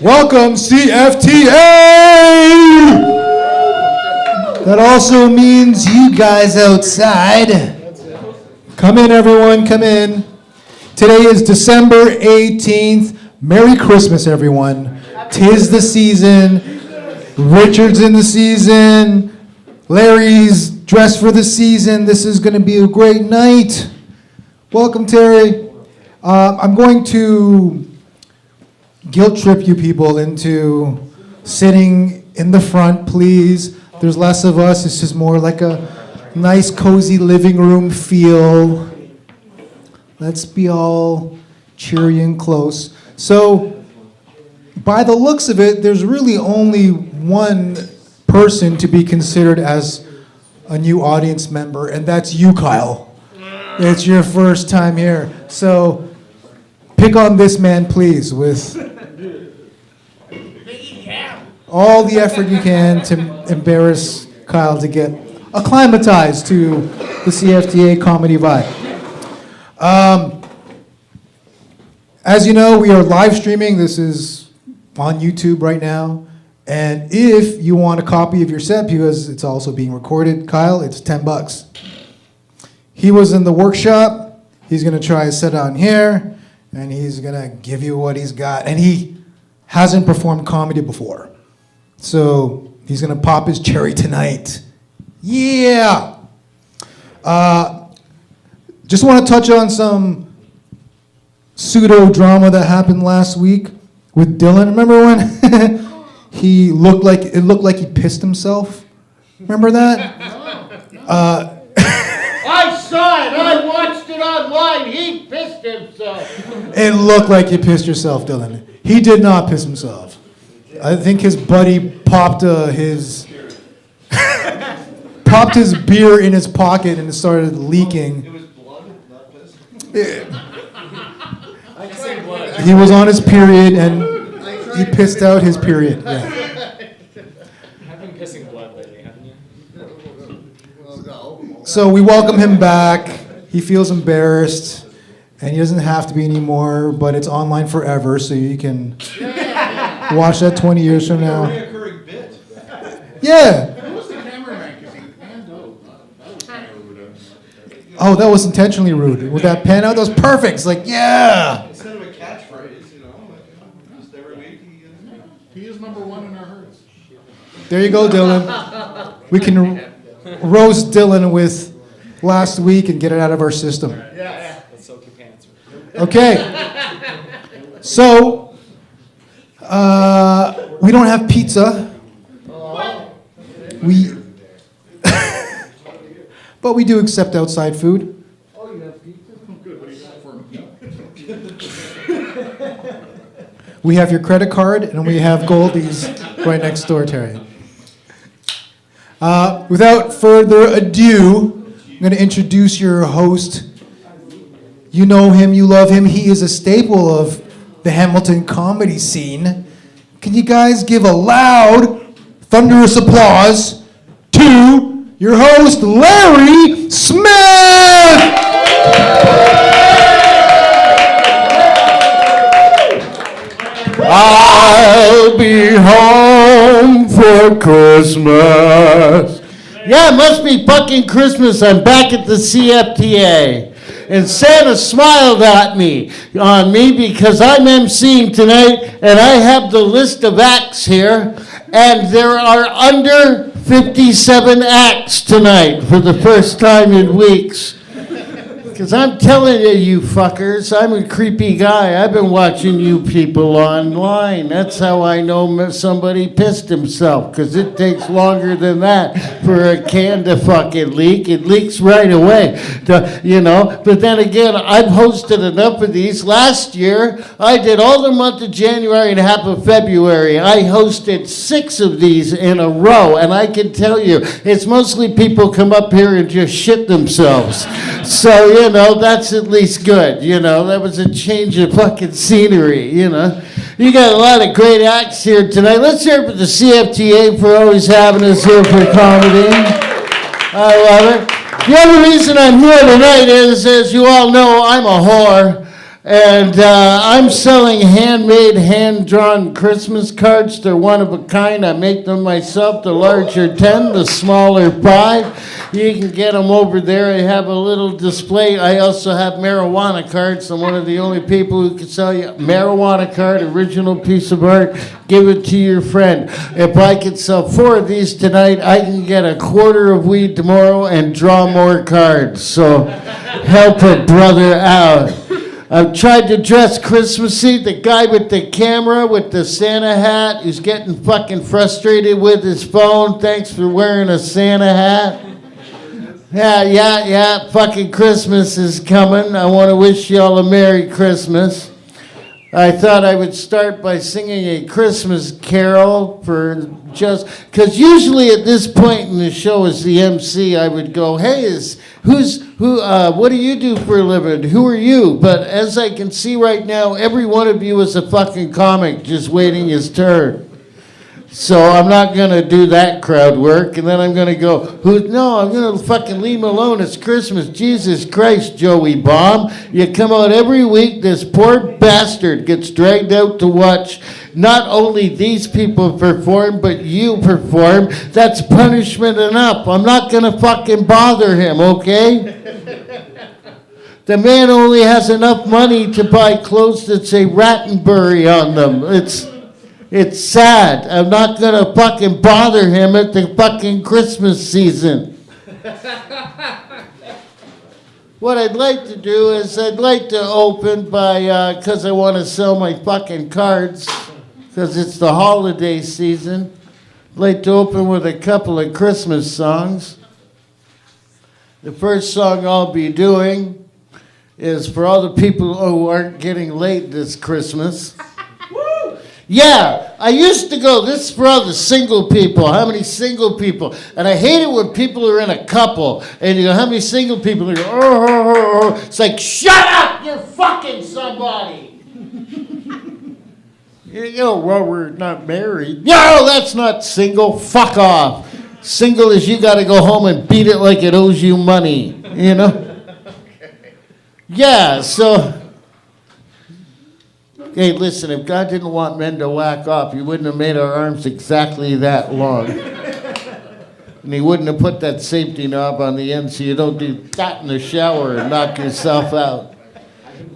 Welcome, CFTA! That also means you guys outside. Come in, everyone, come in. Today is December 18th. Merry Christmas, everyone. 'Tis the season. Richard's in the season. Larry's dressed for the season. This is going to be a great night. Welcome, Terry. I'm going to guilt trip you people into sitting in the front, please. There's less of us. It's just more like a nice, cozy living room feel. Let's be all cheery and close. So, by the looks of it, there's really only one person to be considered as a new audience member, and that's you, Kyle. It's your first time here. So, pick on this man, please, with all the effort you can to embarrass Kyle to get acclimatized to the CFTA comedy vibe. As you know, we are live streaming. This is on YouTube right now. And if you want a copy of your set, because it's also being recorded, Kyle, it's $10. He was in the workshop. He's going to try his set on here, and he's going to give you what he's got. And he hasn't performed comedy before. So he's going to pop his cherry tonight. Yeah! Just want to touch on some pseudo-drama that happened last week with Dylan. Remember when it looked like he pissed himself? Remember that? I saw it. I watched it online. He pissed himself. It looked like you pissed yourself, Dylan. He did not piss himself. I think his buddy popped his beer in his pocket and it started leaking. It was blood, not piss. He was on his period and he pissed out his period. Yeah. I've been pissing blood lately, haven't you? So we welcome him back. He feels embarrassed, and he doesn't have to be anymore, but it's online forever, so you can watch that 20 years from now. Reoccurring bit. Yeah. Who was the cameraman? Because he panned out. That was kind of rude. Oh, that was intentionally rude. With that pen out, that was perfect. It's like, yeah. Instead of a catchphrase, just every week he is number one in our hearts. There you go, Dylan. We can roast Dylan with last week and get it out of our system. Yeah. Let's soak your pants. Okay. So, we don't have pizza. But we do accept outside food. Oh, you have pizza? Good. What do you got for me? We have your credit card, and we have Goldie's right next door, Terry. Without further ado, I'm going to introduce your host. You know him, you love him. He is a staple of the Hamilton comedy scene. Can you guys give a loud, thunderous applause to your host, Larry Smith! I'll be home for Christmas. Yeah, it must be fucking Christmas. I'm back at the CFTA. And Santa smiled on me because I'm emceeing tonight, and I have the list of acts here, and there are under 57 acts tonight for the first time in weeks. Because I'm telling you fuckers, I'm a creepy guy. I've been watching you people online. That's how I know somebody pissed himself, because it takes longer than that for a can to fucking leak. It leaks right away, But then again, I've hosted enough of these. Last year, I did all the month of January and half of February. I hosted 6 of these in a row, and I can tell you, it's mostly people come up here and just shit themselves. So, that's at least good, that was a change of fucking scenery, You got a lot of great acts here tonight. Let's hear it for the CFTA for always having us here for comedy. I love it. The other reason I'm here tonight is, as you all know, I'm a whore. And I'm selling handmade, hand-drawn Christmas cards. They're one of a kind. I make them myself. The larger 10, the smaller 5. You can get them over there. I have a little display. I also have marijuana cards. I'm one of the only people who can sell you a marijuana card, original piece of art. Give it to your friend. If I could sell 4 of these tonight, I can get a quarter of weed tomorrow and draw more cards. So help a brother out. I've tried to dress Christmassy. The guy with the camera with the Santa hat who's getting fucking frustrated with his phone. Thanks for wearing a Santa hat. Yeah. Fucking Christmas is coming. I want to wish y'all a Merry Christmas. I thought I would start by singing a Christmas carol for just, because usually at this point in the show as the MC, I would go, hey, what do you do for a living? Who are you? But as I can see right now, every one of you is a fucking comic just waiting his turn. So I'm not going to do that crowd work, and then I'm going to go, I'm going to fucking leave him alone. It's Christmas. Jesus Christ, Joey Bomb. You come out every week, this poor bastard gets dragged out to watch not only these people perform, but you perform. That's punishment enough. I'm not going to fucking bother him, okay? The man only has enough money to buy clothes that say Rattenbury on them. It's sad. I'm not going to fucking bother him at the fucking Christmas season. What I'd like to do is I'd like to open by, because I want to sell my fucking cards, because it's the holiday season. I'd like to open with a couple of Christmas songs. The first song I'll be doing is for all the people who aren't getting laid this Christmas. Yeah, I used to go, this is for all the single people. How many single people? And I hate it when people are in a couple. And you go, how many single people? And you go, oh. It's like, shut up, you're fucking somebody. You go, well, we're not married. No, that's not single. Fuck off. Single is you got to go home and beat it like it owes you money. You know? Yeah, so... Hey, listen, if God didn't want men to whack off, he wouldn't have made our arms exactly that long. And he wouldn't have put that safety knob on the end so you don't do that in the shower and knock yourself out.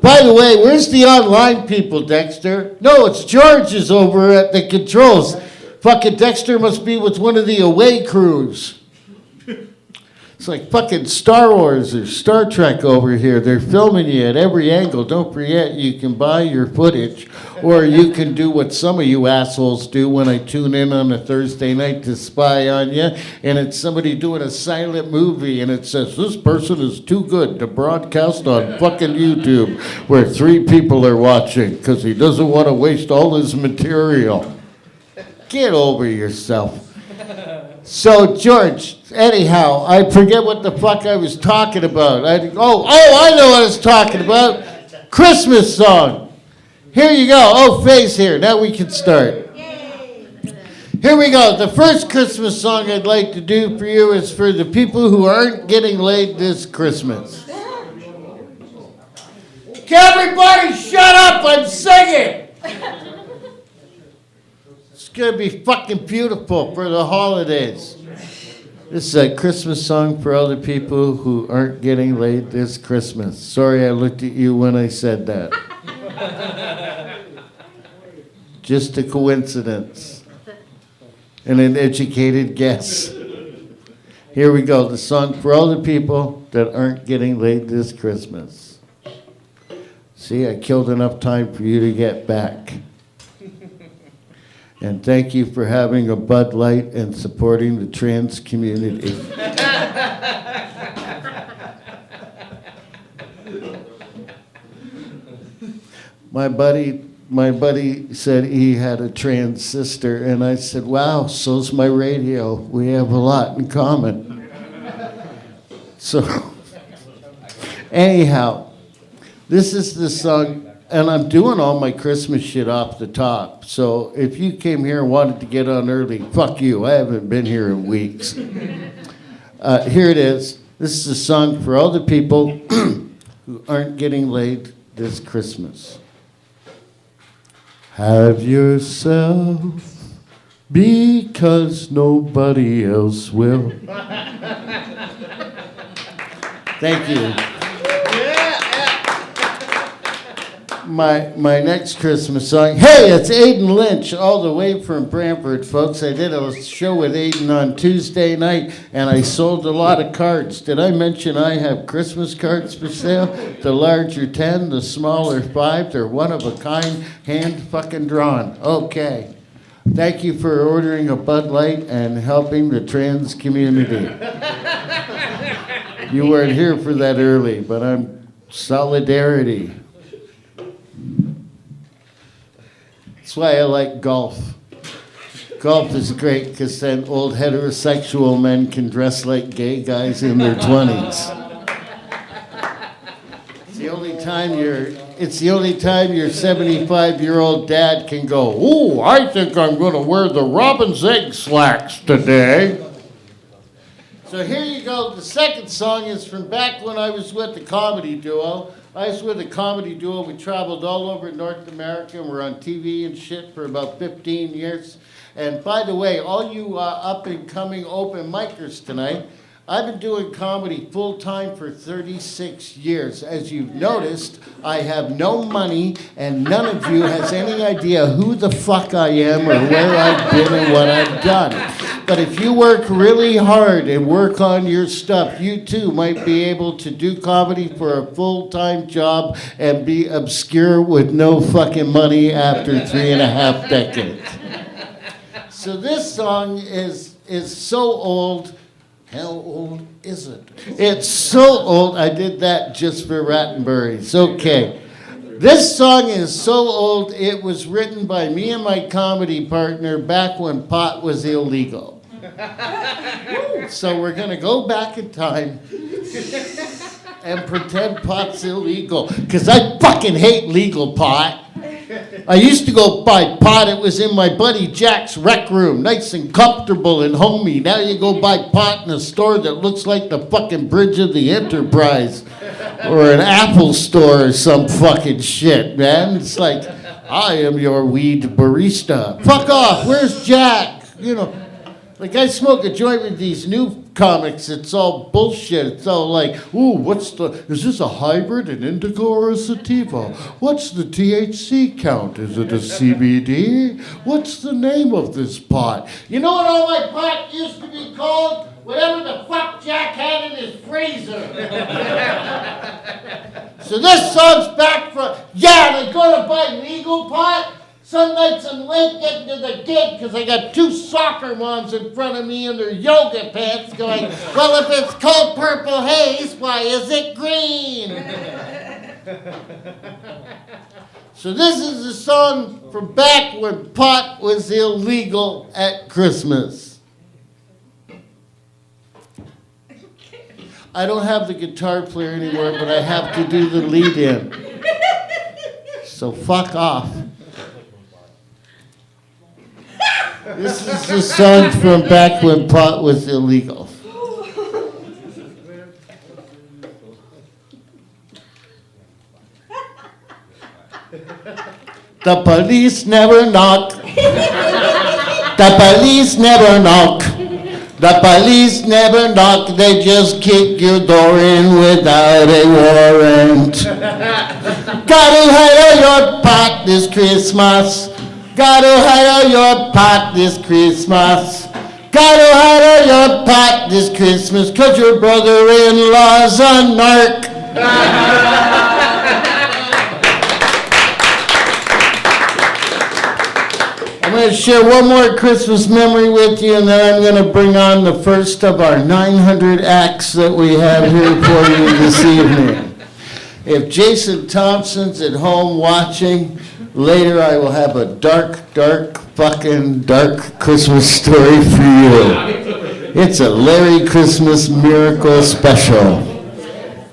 By the way, where's the online people, Dexter? No, it's George's over at the controls. Fucking Dexter must be with one of the away crews. It's like fucking Star Wars or Star Trek over here. They're filming you at every angle. Don't forget, you can buy your footage, or you can do what some of you assholes do when I tune in on a Thursday night to spy on you, and it's somebody doing a silent movie, and it says, this person is too good to broadcast on fucking YouTube, where 3 people are watching, because he doesn't want to waste all his material. Get over yourself. So, George, anyhow, I forget what the fuck I was talking about. I know what I was talking about. Christmas song. Here you go. Oh, Faye's here. Now we can start. Here we go. The first Christmas song I'd like to do for you is for the people who aren't getting laid this Christmas. Everybody shut up. I'm singing. It's going to be fucking beautiful for the holidays. This is a Christmas song for all the people who aren't getting laid this Christmas. Sorry I looked at you when I said that. Just a coincidence. And an educated guess. Here we go. The song for all the people that aren't getting laid this Christmas. See, I killed enough time for you to get back. And thank you for having a Bud Light and supporting the trans community. My buddy said he had a trans sister, and I said, wow, so's my radio. We have a lot in common. So, anyhow, this is the song And I'm doing all my Christmas shit off the top. So if you came here and wanted to get on early, fuck you. I haven't been here in weeks. Here it is. This is a song for all the people who aren't getting laid this Christmas. Have yourself, because nobody else will. Thank you. My next Christmas song. Hey, it's Aiden Lynch, all the way from Brantford, folks. I did a show with Aiden on Tuesday night, and I sold a lot of cards. Did I mention I have Christmas cards for sale? The larger 10, the smaller 5. They're one of a kind, hand fucking drawn. Okay. Thank you for ordering a Bud Light and helping the trans community. You weren't here for that early, but I'm solidarity. That's why I like golf. Golf is great because then old heterosexual men can dress like gay guys in their 20s. It's the only time your 75-year-old dad can go, "Ooh, I think I'm going to wear the robin's egg slacks today." So here you go. The second song is from back when I was with the comedy duo. I was with a comedy duo. We traveled all over North America and we're on TV and shit for about 15 years. And by the way, all you up-and-coming open micers tonight, I've been doing comedy full-time for 36 years. As you've noticed, I have no money, and none of you has any idea who the fuck I am or where I've been and what I've done. But if you work really hard and work on your stuff, you too might be able to do comedy for a full-time job and be obscure with no fucking money after 3.5 decades. So this song is so old. How old is it? It's so old, I did that just for Rattenberries. Okay. This song is so old, it was written by me and my comedy partner back when pot was illegal. So we're going to go back in time and pretend pot's illegal. Because I fucking hate legal pot. I used to go buy pot. It was in my buddy Jack's rec room, nice and comfortable and homey. Now you go buy pot in a store that looks like the fucking bridge of the Enterprise or an Apple store or some fucking shit, man. It's like, I am your weed barista. Fuck off. Where's Jack? You know, like I smoke a joint with these new comics. It's all bullshit. It's all like, ooh, is this a hybrid, an indica or a sativa? What's the THC count? Is it a CBD? What's the name of this pot? You know what all my pot used to be called? Whatever the fuck Jack had in his freezer. So this song's back from, they're gonna buy legal pot? Some nights I'm late getting to the gig because I got 2 soccer moms in front of me in their yoga pants going, well, if it's called Purple Haze, why is it green? So this is a song from back when pot was illegal at Christmas. I don't have the guitar player anymore, but I have to do the lead in. So fuck off. This is a song from back when pot was illegal. The police never knock. The police never knock. The police never knock. They just kick your door in without a warrant. Gotta hide your pot this Christmas. Gotta hide your pot this Christmas. Gotta hide your pot this Christmas, 'cause your brother-in-law's a narc. I'm going to share one more Christmas memory with you, and then I'm going to bring on the first of our 900 acts that we have here for you this evening. If Jason Thompson's at home watching, later I will have a dark Christmas story for you. It's a Larry Christmas Miracle special.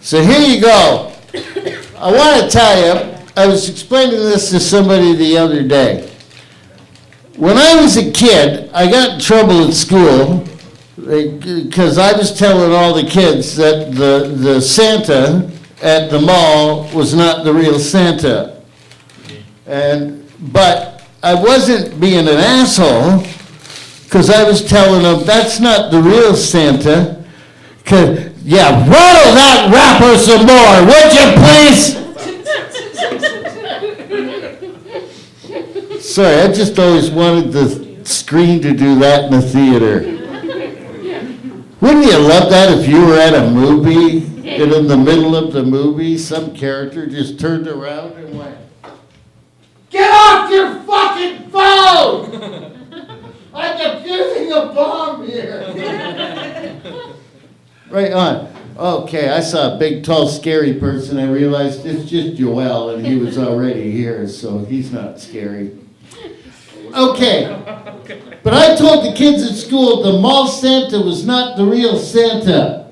So here you go. I want to tell you, I was explaining this to somebody the other day. When I was a kid, I got in trouble at school because I was telling all the kids that the Santa at the mall was not the real Santa. But I wasn't being an asshole because I was telling them that's not the real Santa. Yeah, roll that rapper some more, would you please? Sorry, I just always wanted the screen to do that in the theater. Wouldn't you love that if you were at a movie and in the middle of the movie, some character just turned around and went, "Get off your fucking phone! I'm defusing a bomb here!" Right on. Okay, I saw a big, tall, scary person. I realized it's just Joel, and he was already here, so he's not scary. Okay, but I told the kids at school the mall Santa was not the real Santa.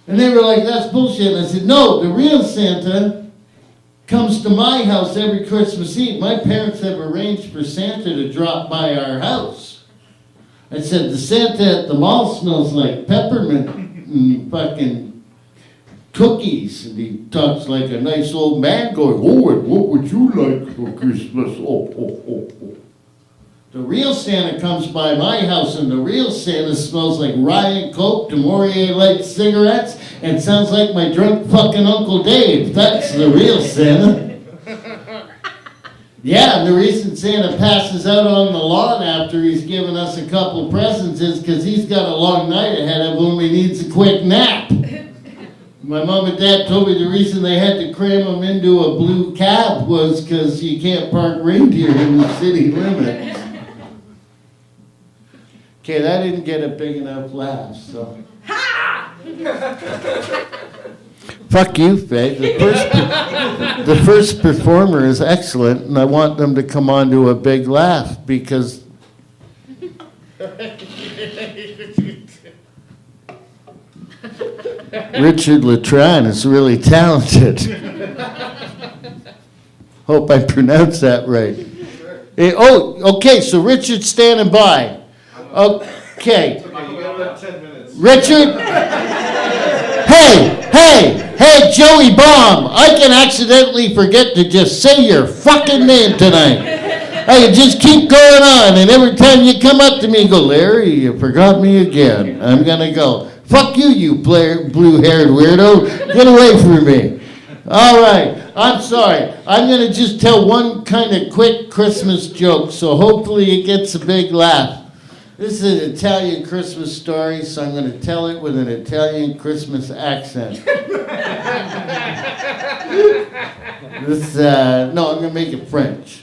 And they were like, "That's bullshit." And I said, "No, the real Santa comes to my house every Christmas Eve. My parents have arranged for Santa to drop by our house." I said, "The Santa at the mall smells like peppermint and fucking cookies." And he talks like a nice old man going, "Oh, and what would you like for Christmas? Oh, oh, oh, oh." The real Santa comes by my house, and the real Santa smells like rye and coke, DeMaurier light cigarettes, and sounds like my drunk fucking Uncle Dave. That's the real Santa. Yeah, and the reason Santa passes out on the lawn after he's given us a couple presents is because he's got a long night ahead of him and he needs a quick nap. My mom and dad told me the reason they had to cram him into a blue cab was because you can't park reindeer in the city limits. Okay, that didn't get a big enough laugh, so. Fuck you, Faye. The first performer is excellent, and I want them to come on to a big laugh because. Richard Latran is really talented. Hope I pronounced that right. Okay, so Richard's standing by. Okay. You got about 10 minutes. Richard? Hey, Joey Bomb! I can accidentally forget to just say your fucking name tonight. I can just keep going on, and every time you come up to me and go, "Larry, you forgot me again," I'm gonna go, "Fuck you, you blue-haired weirdo. Get away from me." All right, I'm sorry. I'm gonna just tell one kind of quick Christmas joke, so hopefully it gets a big laugh. This is an Italian Christmas story, so I'm going to tell it with an Italian Christmas accent. No, I'm going to make it French.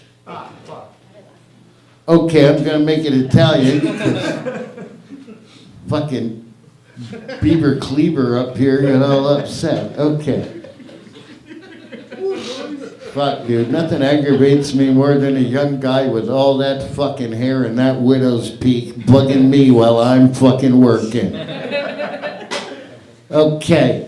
Okay, I'm going to make it Italian. Fucking Beaver Cleaver up here got all upset. Okay. Fuck, dude, nothing aggravates me more than a young guy with all that fucking hair and that widow's peak bugging me while I'm fucking working. Okay.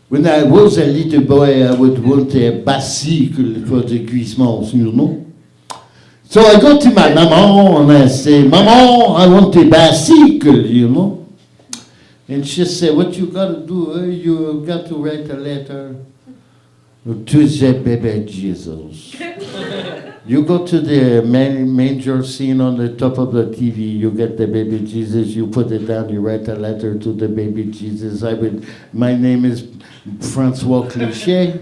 When I was a little boy, I would want a bicycle for the Christmas, you know. So I go to my mama and I say, "Mama, I want a bicycle, you know." And she said, "What you got to do? You got to write a letter to the baby Jesus. You go to the manger scene on the top of the TV, you get the baby Jesus, you put it down, you write a letter to the baby Jesus. My name is Francois Cliché.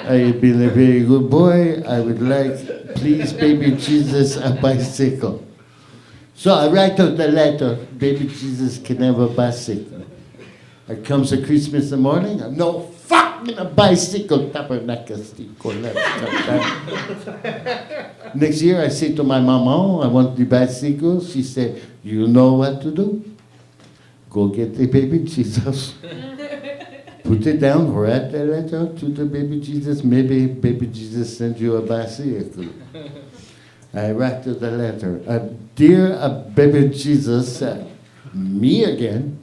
I've been a very good boy. I would like, please, baby Jesus, a bicycle." So I write out the letter, "Baby Jesus can have a bicycle." It comes a Christmas in the morning, I'm no fucking a bicycle, tabernacle. Next year I say to my mama, "I want the bicycle." She said, "You know what to do? Go get the baby Jesus. Put it down, write the letter to the baby Jesus. Maybe baby Jesus sends you a bicycle." I write the letter. "Dear baby Jesus," me again.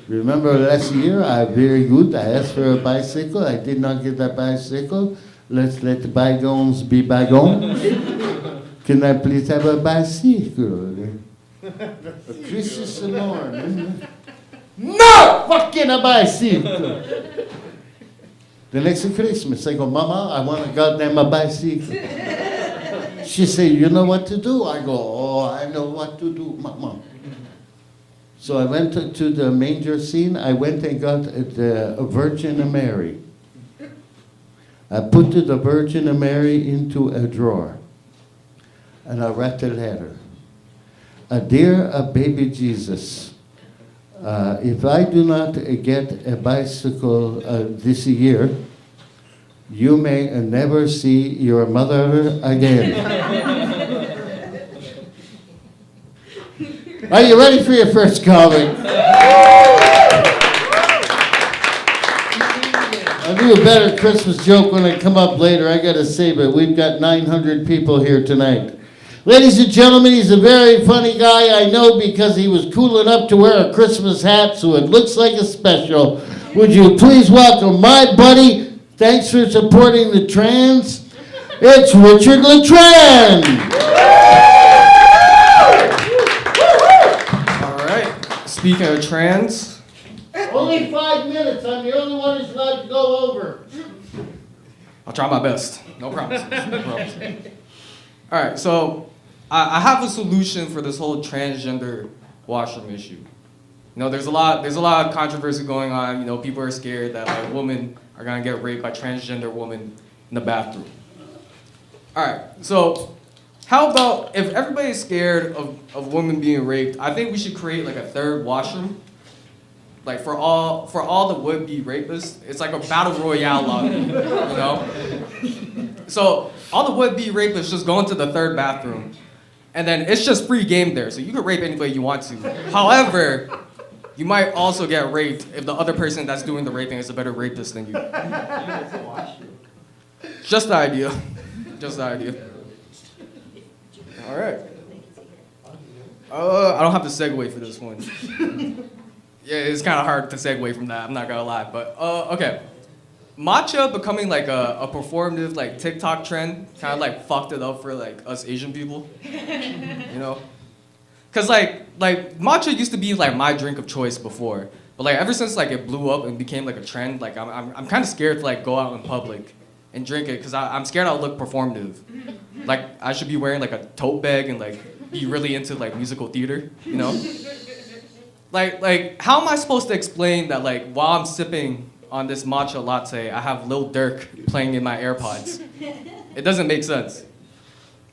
Remember last year, very good. I asked for a bicycle. I did not get that bicycle. Let's let the bygones be bygones. Can I please have a bicycle? A Christmas morning. No! Fucking a bicycle! The next Christmas, I go, Mama, I want a goddamn a bicycle. She said, you know what to do? I go, oh, I know what to do, Mama. So I went to the manger scene. I went and got the Virgin Mary. I put the Virgin Mary into a drawer. And I wrote a letter. Dear baby Jesus, if I do not get a bicycle this year, you may never see your mother again. Are you ready for your first comic? I'll do a better Christmas joke when I come up later. I gotta say, but we've got 900 people here tonight. Ladies and gentlemen, he's a very funny guy. I know because he was cool enough to wear a Christmas hat so it looks like a special. Would you please welcome my buddy? Thanks for supporting the trans. It's Richard LaTran. Speaking of trans, Only 5 minutes. I'm the only one who's allowed to go over. I'll try my best. No promises. No promises. All right, so I have a solution for this whole transgender washroom issue. You know, there's a lot of controversy going on. You know, people are scared that like women are gonna get raped by transgender women in the bathroom. All right, so how about if everybody's scared of women being raped, I think we should create like a third washroom. Like for all the would-be rapists, it's like a battle royale lobby, you know? So all the would-be rapists just go into the third bathroom, and then it's just free game there, so you can rape anybody you want to. However, you might also get raped if the other person that's doing the raping is a better rapist than you. Just the idea. Just the idea. All right. I don't have to segue for this one. Yeah, it's kind of hard to segue from that, I'm not gonna lie. But, okay. Matcha becoming like a performative like TikTok trend kind of like fucked it up for like us Asian people, you know? Cause like matcha used to be like my drink of choice before, but like ever since like it blew up and became like a trend, like I'm kind of scared to like go out in public and drink it, cause I'm scared I'll look performative. Like I should be wearing like a tote bag and like be really into like musical theater, you know? Like how am I supposed to explain that like while I'm sipping on this matcha latte, I have Lil Durk playing in my AirPods? It doesn't make sense.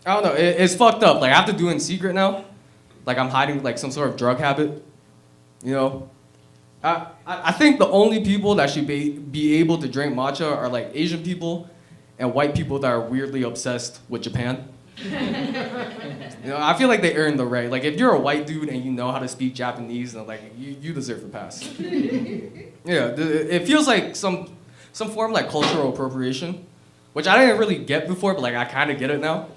I don't know, it's fucked up. Like I have to do it in secret now. Like I'm hiding like some sort of drug habit, you know? I think the only people that should be able to drink matcha are like Asian people and white people that are weirdly obsessed with Japan. You know, I feel like they earn the right. Like if you're a white dude and you know how to speak Japanese, then like you deserve a pass. Yeah, it feels like some form of like cultural appropriation, which I didn't really get before, but like I kind of get it now.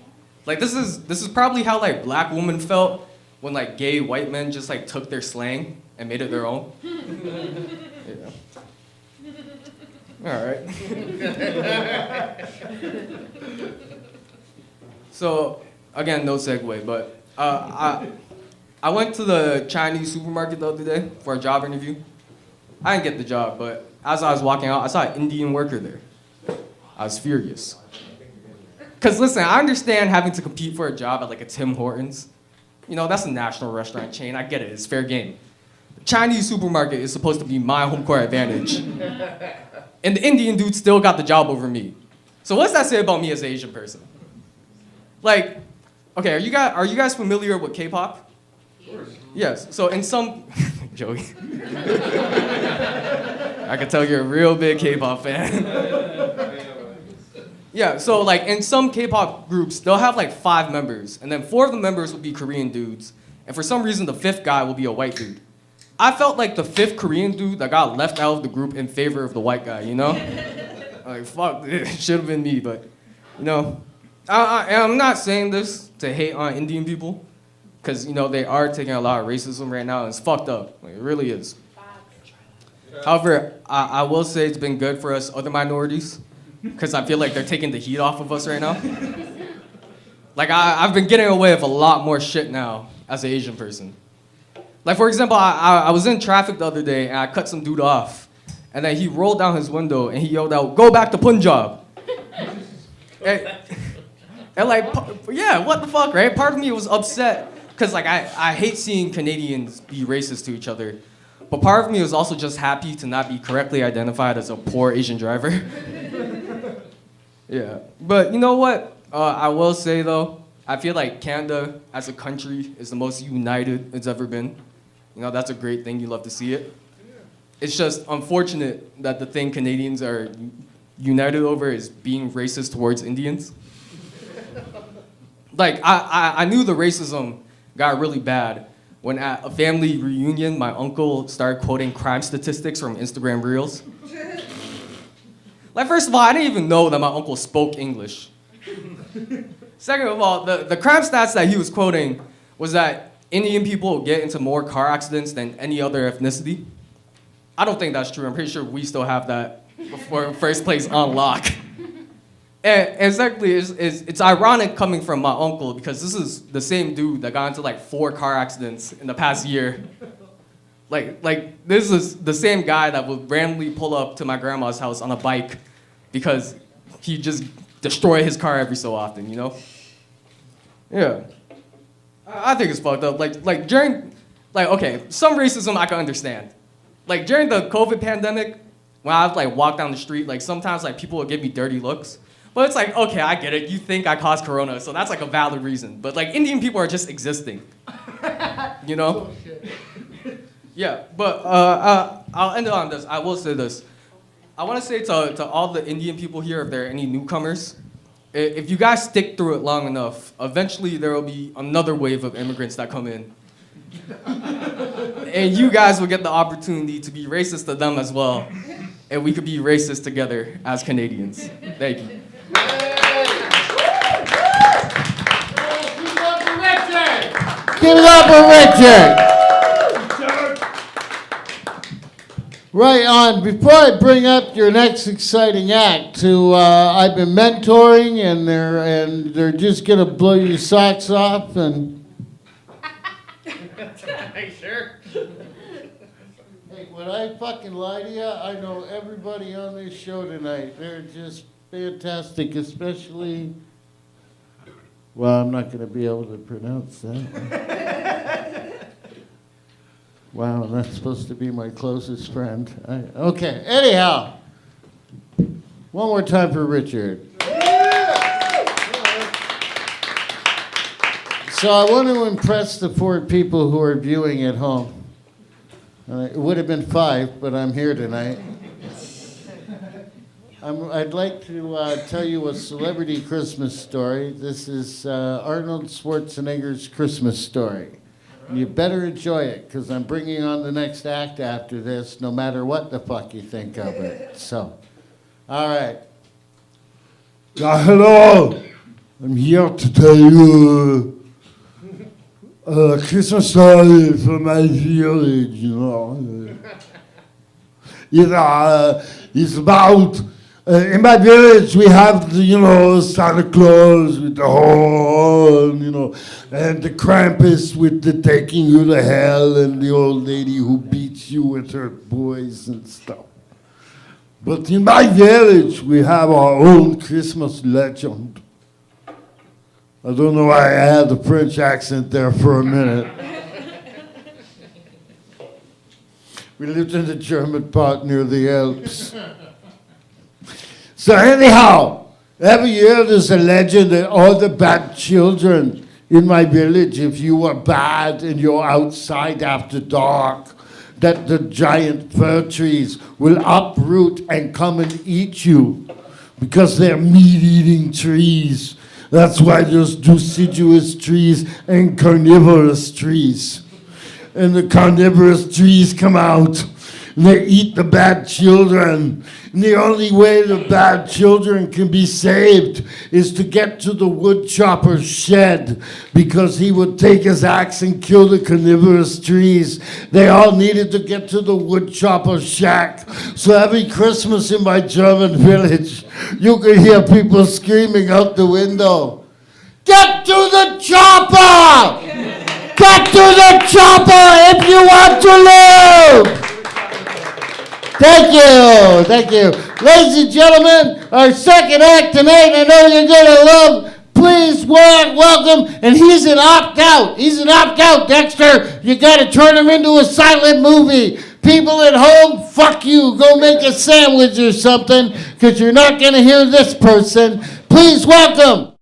Like this is probably how like black women felt when like gay white men just like took their slang and made it their own. Yeah. All right. So again, no segue, but I went to the Chinese supermarket the other day for a job interview. I didn't get the job, but as I was walking out, I saw an Indian worker there. I was furious. Cause listen, I understand having to compete for a job at like a Tim Hortons. You know, that's a national restaurant chain. I get it, it's fair game. The Chinese supermarket is supposed to be my home court advantage. And the Indian dude still got the job over me. So what's that say about me as an Asian person? Like, okay, are you guys familiar with K-pop? Of course. Yes, so in some, Joey. I can tell you're a real big K-pop fan. Yeah, so like in some K-pop groups, they'll have like 5 members, and then 4 of the members will be Korean dudes, and for some reason the 5th guy will be a white dude. I felt like the 5th Korean dude that got left out of the group in favor of the white guy, you know? Like, fuck, it should have been me, but, you know. I'm not saying this to hate on Indian people, because, you know, they are taking a lot of racism right now, and it's fucked up. Like, it really is. However, I will say it's been good for us other minorities, because I feel like they're taking the heat off of us right now. Like, I've been getting away with a lot more shit now as an Asian person. Like, for example, I was in traffic the other day, and I cut some dude off. And then he rolled down his window, and he yelled out, "Go back to Punjab." and like, yeah, what the fuck, right? Part of me was upset, because, like, I hate seeing Canadians be racist to each other. But part of me was also just happy to not be correctly identified as a poor Asian driver. Yeah. But you know what? I will say, though, I feel like Canada, as a country, is the most united it's ever been. You know, that's a great thing. You love to see it. It's just unfortunate that the thing Canadians are united over is being racist towards Indians. Like, I knew the racism got really bad when at a family reunion, my uncle started quoting crime statistics from Instagram Reels. Like, first of all, I didn't even know that my uncle spoke English. Second of all, the crime stats that he was quoting was that Indian people get into more car accidents than any other ethnicity. I don't think that's true. I'm pretty sure we still have that for first place on lock. And secondly, it's ironic coming from my uncle, because this is the same dude that got into like 4 car accidents in the past year. Like this is the same guy that would randomly pull up to my grandma's house on a bike because he just destroy his car every so often, you know? Yeah. I think it's fucked up. Like during, like, okay, some racism I can understand. Like during the COVID pandemic, when I like walk down the street, like sometimes like people would give me dirty looks. But it's like, okay, I get it. You think I caused corona, so that's like a valid reason. But like Indian people are just existing, you know? Yeah, but I'll end it on this. I will say this. I want to say to all the Indian people here, if there are any newcomers, if you guys stick through it long enough, eventually there will be another wave of immigrants that come in. And you guys will get the opportunity to be racist to them as well. And we could be racist together as Canadians. Thank you. Give it up for Richard! Right on. Before I bring up your next exciting act, who I've been mentoring, and they're just gonna blow your socks off, and Sure. hey, when I fucking lie to you, I know everybody on this show tonight. They're just fantastic, especially. Well, I'm not gonna be able to pronounce that. Wow, that's supposed to be my closest friend. Okay, anyhow. One more time for Richard. So I want to impress the 4 people who are viewing at home. It would have been 5, but I'm here tonight. I'd like to tell you a celebrity Christmas story. This is Arnold Schwarzenegger's Christmas story. You better enjoy it, because I'm bringing on the next act after this, no matter what the fuck you think of it. So, all right. Hello. I'm here to tell you a Christmas story from my village, you know. It's about, in my village we have, Santa Claus with the horn, and the Krampus with the taking you to hell, and the old lady who beats you with her boys and stuff. But in my village, we have our own Christmas legend. I don't know why I had the French accent there for a minute. We lived in the German part near the Alps. So anyhow, every year there's a legend that all the bad children in my village, if you were bad and you're outside after dark, that the giant fir trees will uproot and come and eat you, because they're meat-eating trees. That's why there's deciduous trees and carnivorous trees. And the carnivorous trees come out and they eat the bad children. And the only way the bad children can be saved is to get to the wood chopper's shed, because he would take his axe and kill the carnivorous trees. They all needed to get to the wood chopper's shack. So every Christmas in my German village, you could hear people screaming out the window, "Get to the chopper! Get to the chopper if you want to live!" Thank you. Ladies and gentlemen, our second act tonight, I know you're gonna love. Please welcome, and he's an opt-out. He's an opt-out, Dexter. You gotta turn him into a silent movie. People at home, fuck you. Go make a sandwich or something, because you're not gonna hear this person. Please welcome.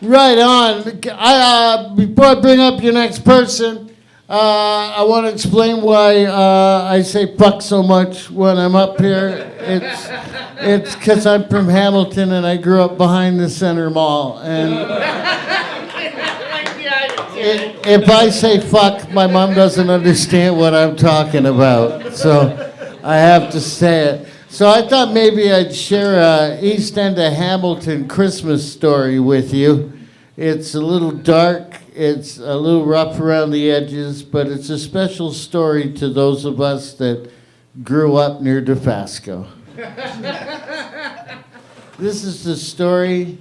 Right on. Before I bring up your next person, I want to explain why I say fuck so much when I'm up here. It's because I'm from Hamilton and I grew up behind the Center Mall. And if I say fuck, my mom doesn't understand what I'm talking about. So I have to say it. So I thought maybe I'd share a East End of Hamilton Christmas story with you. It's a little dark, it's a little rough around the edges, but it's a special story to those of us that grew up near Dofasco. This is the story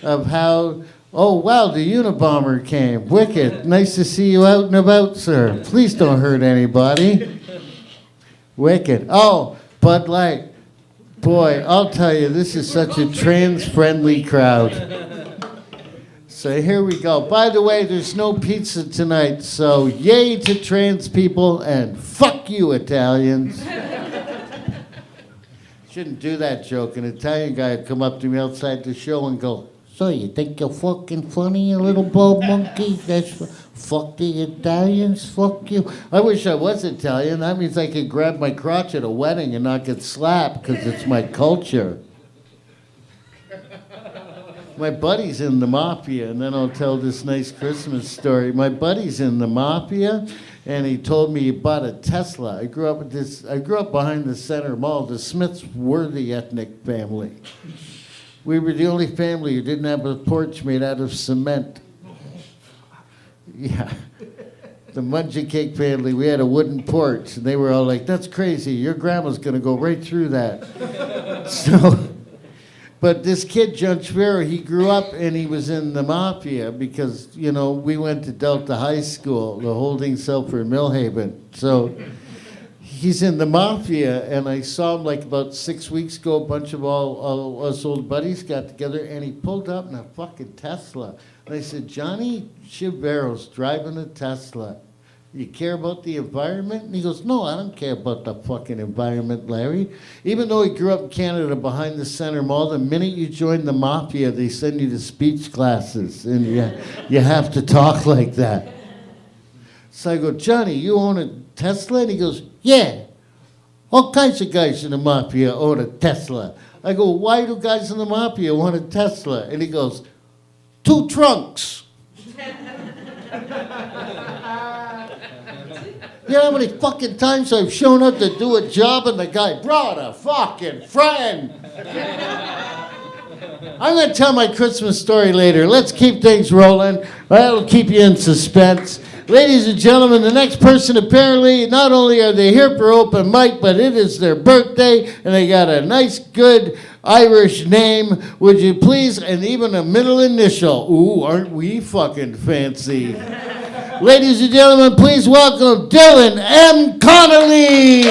of how, oh wow, the Unabomber came. Wicked, nice to see you out and about, sir. Please don't hurt anybody. Wicked. Oh, Bud Light. Boy, I'll tell you, this is such a trans-friendly crowd. So here we go. By the way, there's no pizza tonight, so yay to trans people and fuck you, Italians. Shouldn't do that joke. An Italian guy would come up to me outside the show and go, so you think you're fucking funny, you little bald monkey? Fuck the Italians, fuck you. I wish I was Italian. That means I could grab my crotch at a wedding and not get slapped because it's my culture. My buddy's in the mafia, and then I'll tell this nice Christmas story. My buddy's in the mafia, and he told me he bought a Tesla. I grew up behind the Center Mall. The Smiths were the ethnic family. We were the only family who didn't have a porch made out of cement. Yeah. The Mungie Cake family, we had a wooden porch, and they were all like, that's crazy. Your grandma's going to go right through that. But this kid, John Schwerer, he grew up and he was in the mafia because, you know, we went to Delta High School, the holding cell for Millhaven. So he's in the mafia, and I saw him like about 6 weeks ago. A bunch of all us old buddies got together, and he pulled up in a fucking Tesla. And I said, Johnny Chivero's driving a Tesla. You care about the environment? And he goes, no, I don't care about the fucking environment, Larry. Even though he grew up in Canada behind the Center Mall, the minute you join the mafia, they send you to speech classes, and you have to talk like that. So I go, Johnny, you own a Tesla? And he goes, yeah. All kinds of guys in the mafia own a Tesla. I go, why do guys in the mafia want a Tesla? And he goes, 2 trunks. You know how many fucking times I've shown up to do a job and the guy brought a fucking friend? I'm going to tell my Christmas story later. Let's keep things rolling. That'll keep you in suspense. Ladies and gentlemen, the next person apparently, not only are they here for open mic, but it is their birthday, and they got a nice, good Irish name. Would you please, and even a middle initial. Ooh, aren't we fucking fancy? Ladies and gentlemen, please welcome Dylan M. Connolly.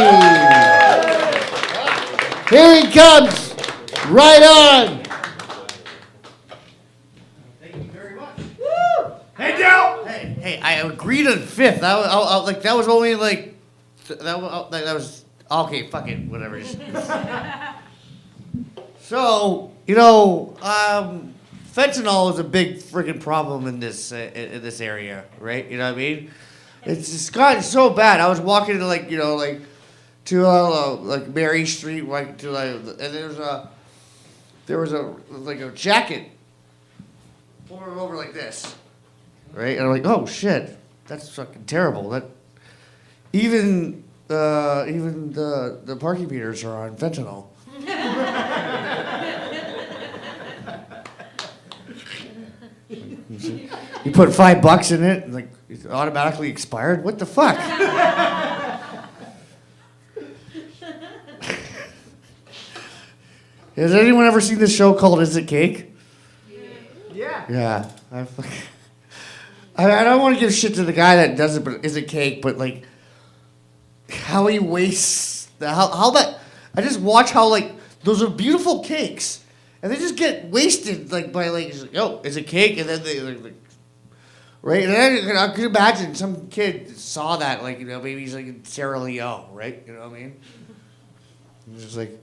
Here he comes. Right on. Thank you very much. Woo! Hey, Joe. Hey, I agreed on 5th. That was only like that was okay. Fuck it, whatever. So fentanyl is a big freaking problem in this area, right? You know what I mean? It's just gotten so bad. I was walking to to Mary Street, and there was a jacket over like this, right? And I'm like, oh shit, that's fucking terrible. That even the parking meters are on fentanyl. You put $5 in it, like it's automatically expired. What the fuck? Has anyone ever seen this show called Is It Cake? Yeah. Yeah. I don't want to give shit to the guy that does it, but Is It Cake? But like, how he wastes how that. I just watch how like those are beautiful cakes. And they just get wasted by oh, is it cake? And then they right? And then I could imagine some kid saw that maybe he's like in Sierra Leone, right? You know what I mean? He's just like,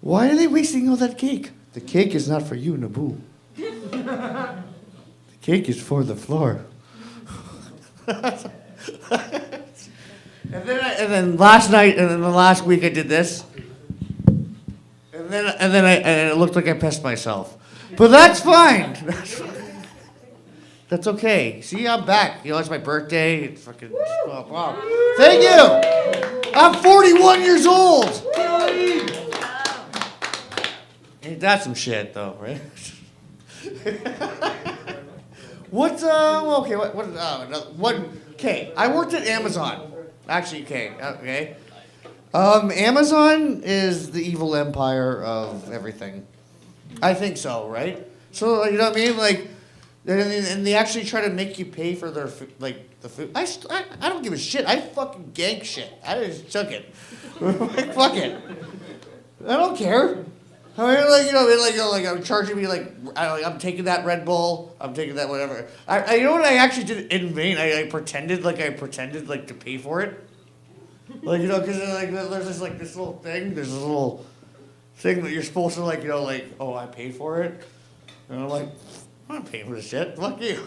Why are they wasting all that cake? The cake is not for you, Naboo. The cake is for the floor. And then last night, and then the last week I did this. And then it looked like I pissed myself. But that's fine. That's okay. See, I'm back. You know, it's my birthday. It's fucking. Oh, wow. Thank you. I'm 41 years old. Ain't that some shit, though, right? What's okay? What? Okay, I worked at Amazon. Actually, okay. Amazon is the evil empire of everything. I think so, right? So, you know what I mean? Like, and they actually try to make you pay for their food, like the food. I don't give a shit. I fucking gank shit. I just took it. Like, fuck it. I don't care. I mean, like, you know, like I'm charging me like I'm taking that Red Bull. I'm taking that whatever. I you know what I actually did in vain. I pretended like to pay for it. Like, you know, because like there's this little thing. There's this little thing that you're supposed to like, you know, like, oh, I paid for it. And I'm like, I'm not paying for this shit. Fuck you.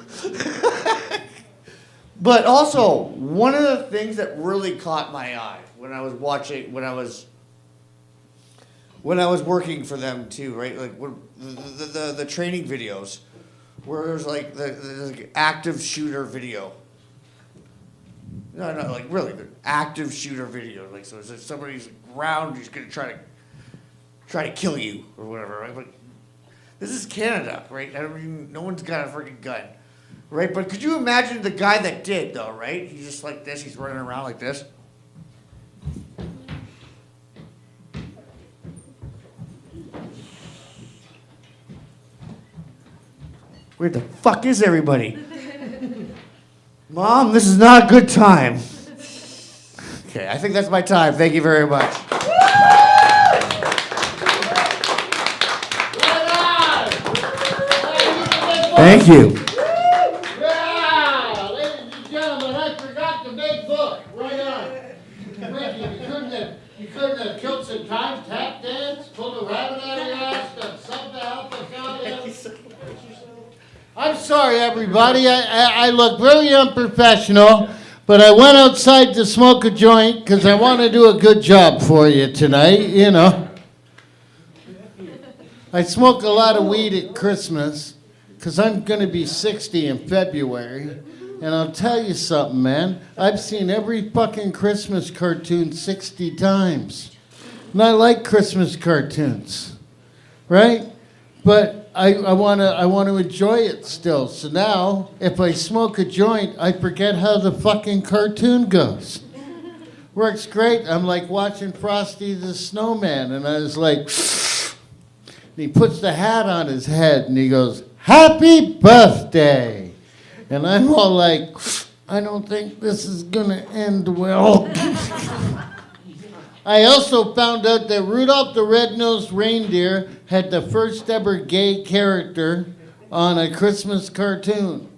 But also, one of the things that really caught my eye when I was working for them too, right? Like the training videos, where there's like the active shooter video. No, like really, the active shooter video. Like, so if somebody's around who's gonna try to kill you or whatever, right? But this is Canada, right? No one's got a freaking gun, right? But could you imagine the guy that did, though, right? He's just like this. He's running around like this. Where the fuck is everybody? Mom, this is not a good time. Okay, I think that's my time. Thank you very much. Thank you. Yeah, ladies and gentlemen, I forgot the big book. Right on. Ricky, you couldn't have killed some time, tap dance, pulled a rabbit out of your ass, done something to help us out. I'm sorry, everybody. I look very unprofessional, but I went outside to smoke a joint because I want to do a good job for you tonight, you know. I smoke a lot of weed at Christmas because I'm going to be 60 in February. And I'll tell you something, man. I've seen every fucking Christmas cartoon 60 times. And I like Christmas cartoons, right? But I want to enjoy it still. So now, if I smoke a joint, I forget how the fucking cartoon goes. Works great. I'm like watching Frosty the Snowman, and I was like, and he puts the hat on his head, and he goes, "Happy birthday!" And I'm all like, I don't think this is gonna end well. I also found out that Rudolph the Red-Nosed Reindeer had the first ever gay character on a Christmas cartoon.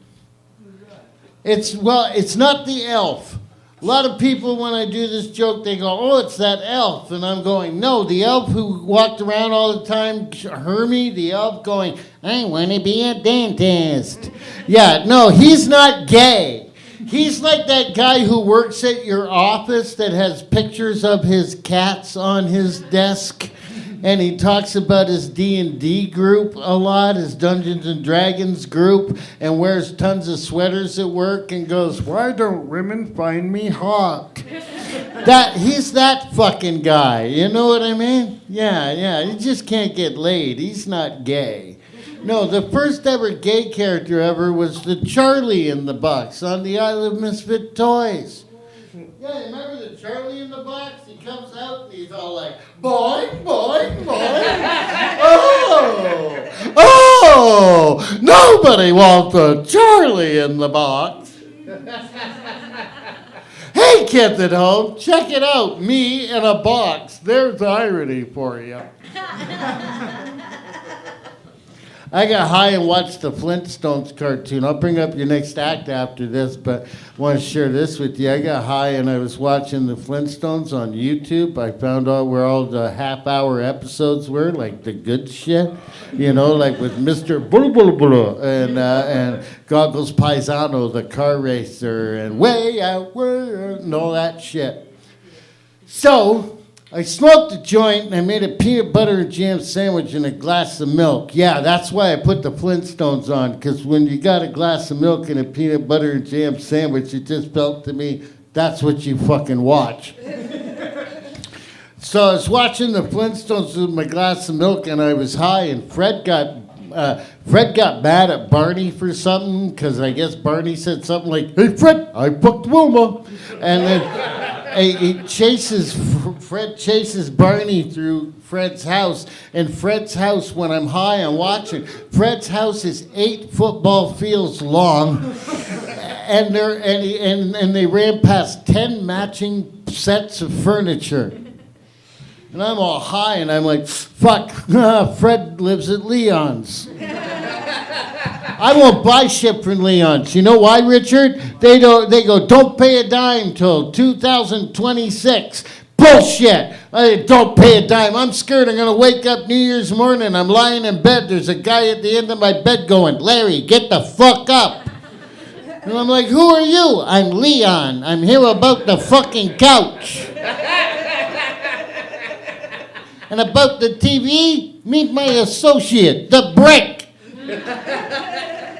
It's not the elf. A lot of people, when I do this joke, they go, oh, it's that elf. And I'm going, no, the elf who walked around all the time, Hermie, the elf going, I want to be a dentist. Yeah, no, he's not gay. He's like that guy who works at your office that has pictures of his cats on his desk, and he talks about his D&D group a lot, his Dungeons and Dragons group, and wears tons of sweaters at work and goes, why don't women find me hot? He's that fucking guy, you know what I mean? Yeah, he just can't get laid. He's not gay. No, the first ever gay character ever was the Charlie in the Box on the Isle of Misfit Toys. Yeah, remember the Charlie in the Box? He comes out and he's all like, boing, boing, boing. Oh, nobody wants a Charlie in the Box. Hey, kids at home, check it out. Me in a box. There's irony for you. I got high and watched the Flintstones cartoon. I'll bring up your next act after this, but I want to share this with you. I got high and I was watching the Flintstones on YouTube. I found out where all the half-hour episodes were, like the good shit, you know, like with Mr. Blah, blah, blah, and Goggles Paisano, the car racer, and Way Out Where, and all that shit. So I smoked a joint and I made a peanut butter and jam sandwich and a glass of milk. Yeah, that's why I put the Flintstones on, because when you got a glass of milk and a peanut butter and jam sandwich, it just felt to me that's what you fucking watch. So I was watching the Flintstones with my glass of milk and I was high, and Fred got mad at Barney for something, because I guess Barney said something like, "Hey Fred, I fucked Wilma," and then Fred chases Barney through Fred's house, and Fred's house, when I'm high and watching, Fred's house is 8 football fields long, and they ran past 10 matching sets of furniture. And I'm all high, and I'm like, fuck, Fred lives at Leon's. I won't buy shit from Leon's. You know why, Richard? They go, don't pay a dime till 2026. Bullshit. Don't pay a dime. I'm scared I'm going to wake up New Year's morning. I'm lying in bed. There's a guy at the end of my bed going, "Larry, get the fuck up." And I'm like, "Who are you?" "I'm Leon. I'm here about the fucking couch." "And about the TV, meet my associate, the brick."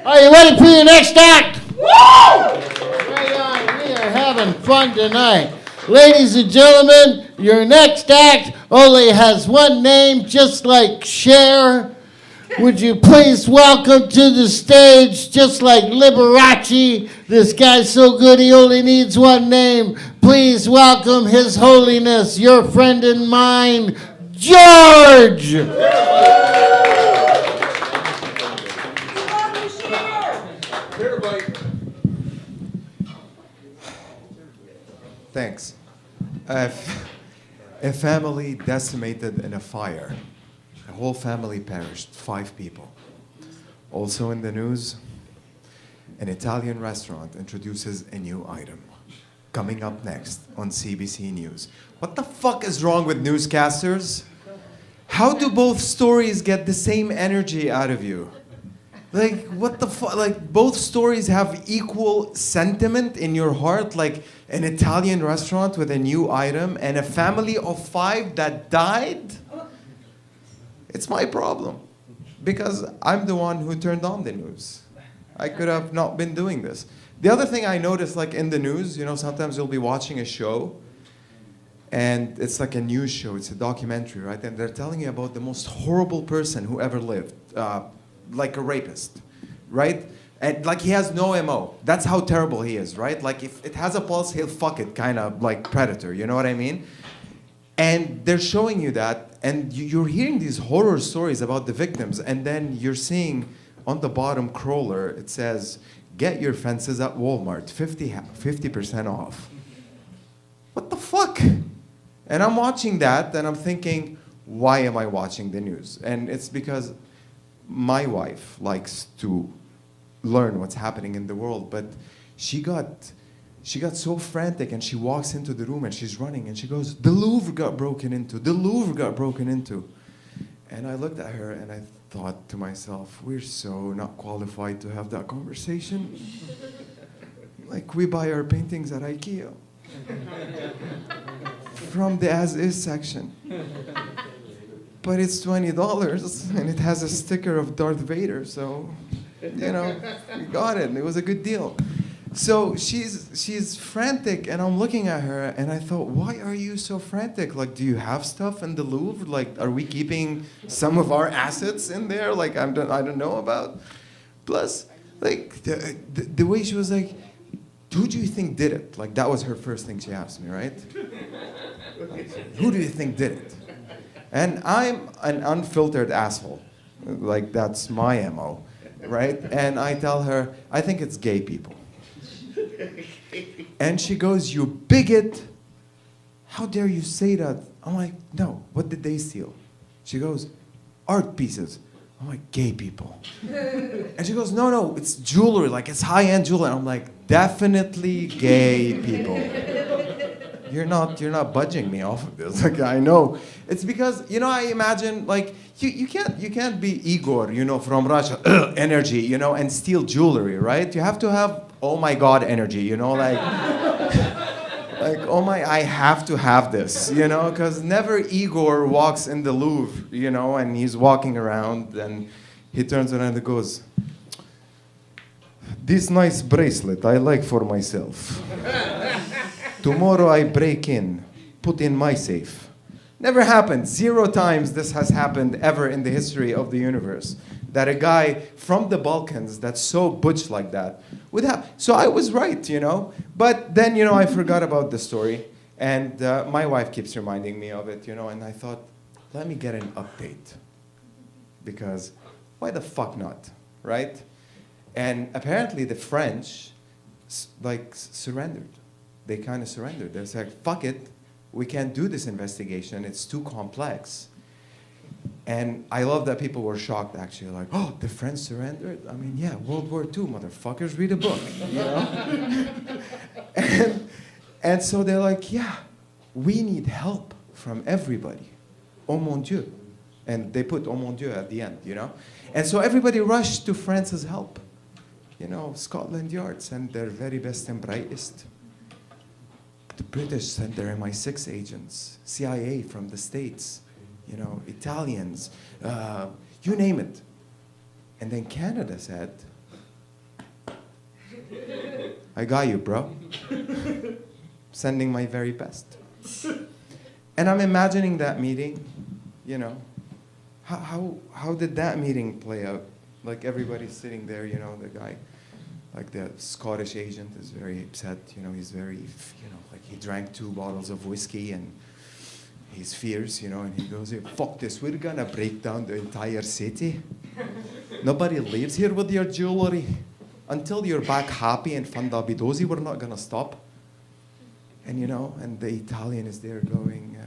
Are you ready for your next act? Woo! Right on. We are having fun tonight. Ladies and gentlemen, your next act only has one name, just like Cher. Would you please welcome to the stage, just like Liberace, this guy's so good he only needs one name. Please welcome His Holiness, your friend and mine, George! Thanks. A family decimated in a fire. A whole family perished, 5 people. Also in the news, an Italian restaurant introduces a new item. Coming up next on CBC News. What the fuck is wrong with newscasters? How do both stories get the same energy out of you? Like, what the fuck? Like, both stories have equal sentiment in your heart, like an Italian restaurant with a new item and a family of 5 that died? It's my problem, because I'm the one who turned on the news. I could have not been doing this. The other thing I noticed, like in the news, you know, sometimes you'll be watching a show, and it's like a news show, it's a documentary, right? And they're telling you about the most horrible person who ever lived. Like a rapist, right? And like he has no MO. That's how terrible he is, right? Like if it has a pulse, he'll fuck it, kind of like Predator, you know what I mean? And they're showing you that, and you're hearing these horror stories about the victims, and then you're seeing on the bottom crawler, it says, "Get your fences at Walmart, 50% off." What the fuck? And I'm watching that, and I'm thinking, why am I watching the news? And it's because my wife likes to learn what's happening in the world, but she got so frantic, and she walks into the room and she's running and she goes, "The Louvre got broken into. The Louvre got broken into." And I looked at her and I thought to myself, we're so not qualified to have that conversation. Like, we buy our paintings at IKEA from the as-is section. But it's $20, and it has a sticker of Darth Vader, so, you know, we got it. It was a good deal. So she's frantic, and I'm looking at her, and I thought, why are you so frantic? Like, do you have stuff in the Louvre? Like, are we keeping some of our assets in there? Like, I don't know about. Plus, like, the way she was like, who do you think did it? Like, that was her first thing she asked me, right? Like, who do you think did it? And I'm an unfiltered asshole. Like, that's my MO, right? And I tell her, I think it's gay people. And she goes, "You bigot. How dare you say that?" I'm like, "No, what did they steal?" She goes, "Art pieces." I'm like, gay people. And she goes, no, it's jewelry, like it's high-end jewelry. I'm like, definitely gay people. You're not budging me off of this. Like, I know. It's because, I imagine, like, you can't be Igor, from Russia, energy, and steal jewelry, right? You have to have, oh my God, energy, like, like, oh my, I have to have this, because never Igor walks in the Louvre, and he's walking around and he turns around and goes, this nice bracelet I like for myself. Tomorrow I break in, put in my safe. Never happened. 0 times this has happened ever in the history of the universe. That a guy from the Balkans that's so butch like that would have. So I was right, But then, I forgot about the story. And my wife keeps reminding me of it, And I thought, let me get an update. Because why the fuck not, right? And apparently the French, surrendered. They kind of surrendered. They said, fuck it. We can't do this investigation. It's too complex. And I love that people were shocked, actually, like, oh, the French surrendered? I mean, yeah, World War II, motherfuckers, read a book, and so they're like, yeah, we need help from everybody. Oh mon Dieu. And they put oh mon Dieu at the end, And so everybody rushed to France's help. Scotland Yard sent their very best and brightest. The British sent their MI6 agents, CIA from the States, Italians, you name it. And then Canada said, I got you, bro. Sending my very best. And I'm imagining that meeting, How did that meeting play out? Like everybody's sitting there, the guy, like the Scottish agent is very upset, he's very, like he drank 2 bottles of whiskey and he's fierce, and he goes, fuck this, we're gonna break down the entire city. Nobody lives here with your jewelry. Until you're back happy and fandabidosi, we're not gonna stop. And and the Italian is there going,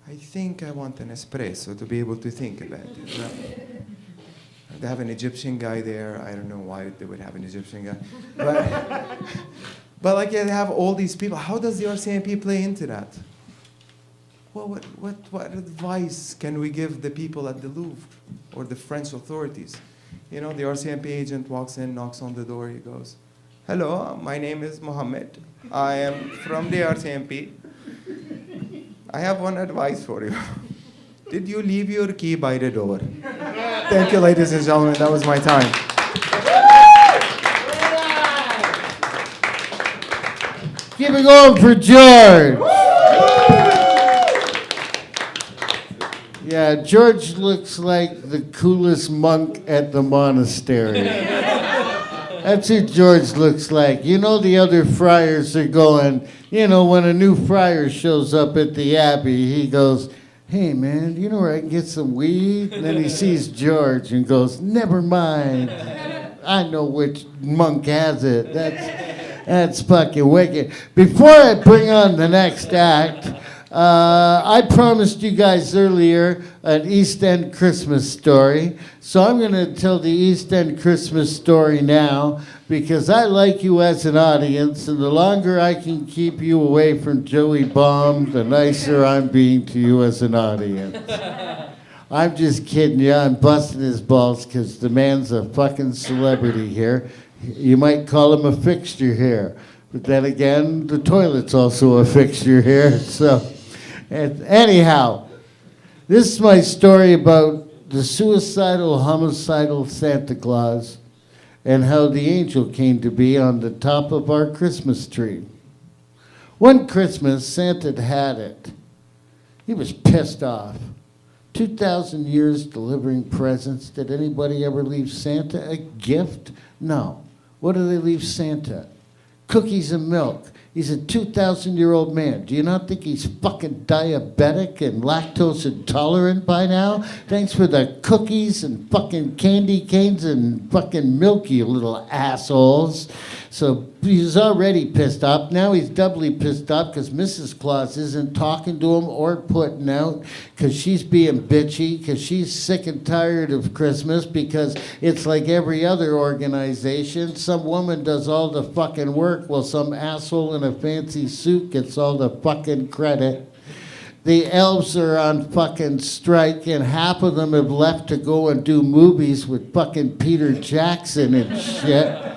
I think I want an espresso to be able to think about it. They have an Egyptian guy there. I don't know why they would have an Egyptian guy. But they have all these people. How does the RCMP play into that? Well, what advice can we give the people at the Louvre or the French authorities? The RCMP agent walks in, knocks on the door, he goes, hello, my name is Mohammed. I am from the RCMP. I have one advice for you. Did you leave your key by the door? Thank you, ladies and gentlemen. That was my time. Keep it going for George. Yeah, George looks like the coolest monk at the monastery. That's who George looks like. The other friars are going, when a new friar shows up at the abbey, he goes, hey, man, do you know where I can get some weed? And then he sees George and goes, never mind. I know which monk has it. That's fucking wicked. Before I bring on the next act, I promised you guys earlier an East End Christmas story. So I'm going to tell the East End Christmas story now because I like you as an audience, and the longer I can keep you away from Joey Baum, the nicer I'm being to you as an audience. I'm just kidding you. I'm busting his balls because the man's a fucking celebrity here. You might call him a fixture here. But then again, the toilet's also a fixture here. So, anyhow, this is my story about the suicidal, homicidal Santa Claus and how the angel came to be on the top of our Christmas tree. One Christmas, Santa had it. He was pissed off. 2,000 years delivering presents. Did anybody ever leave Santa a gift? No. What do they leave Santa? Cookies and milk. He's a 2,000-year-old man. Do you not think he's fucking diabetic and lactose intolerant by now? Thanks for the cookies and fucking candy canes and fucking milk, you little assholes. So he's already pissed off. Now he's doubly pissed off because Mrs. Claus isn't talking to him or putting out because she's being bitchy, because she's sick and tired of Christmas, because it's like every other organization. Some woman does all the fucking work while some asshole in a fancy suit gets all the fucking credit. The elves are on fucking strike, and half of them have left to go and do movies with fucking Peter Jackson and shit.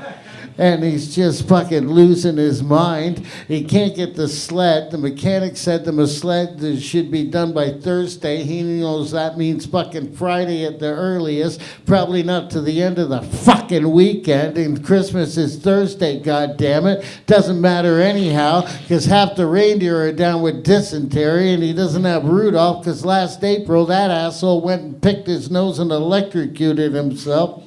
And he's just fucking losing his mind. He can't get the sled. The mechanic said the sled should be done by Thursday. He knows that means fucking Friday at the earliest. Probably not to the end of the fucking weekend. And Christmas is Thursday, goddammit. Doesn't matter anyhow, because half the reindeer are down with dysentery, and he doesn't have Rudolph, because last April that asshole went and picked his nose and electrocuted himself.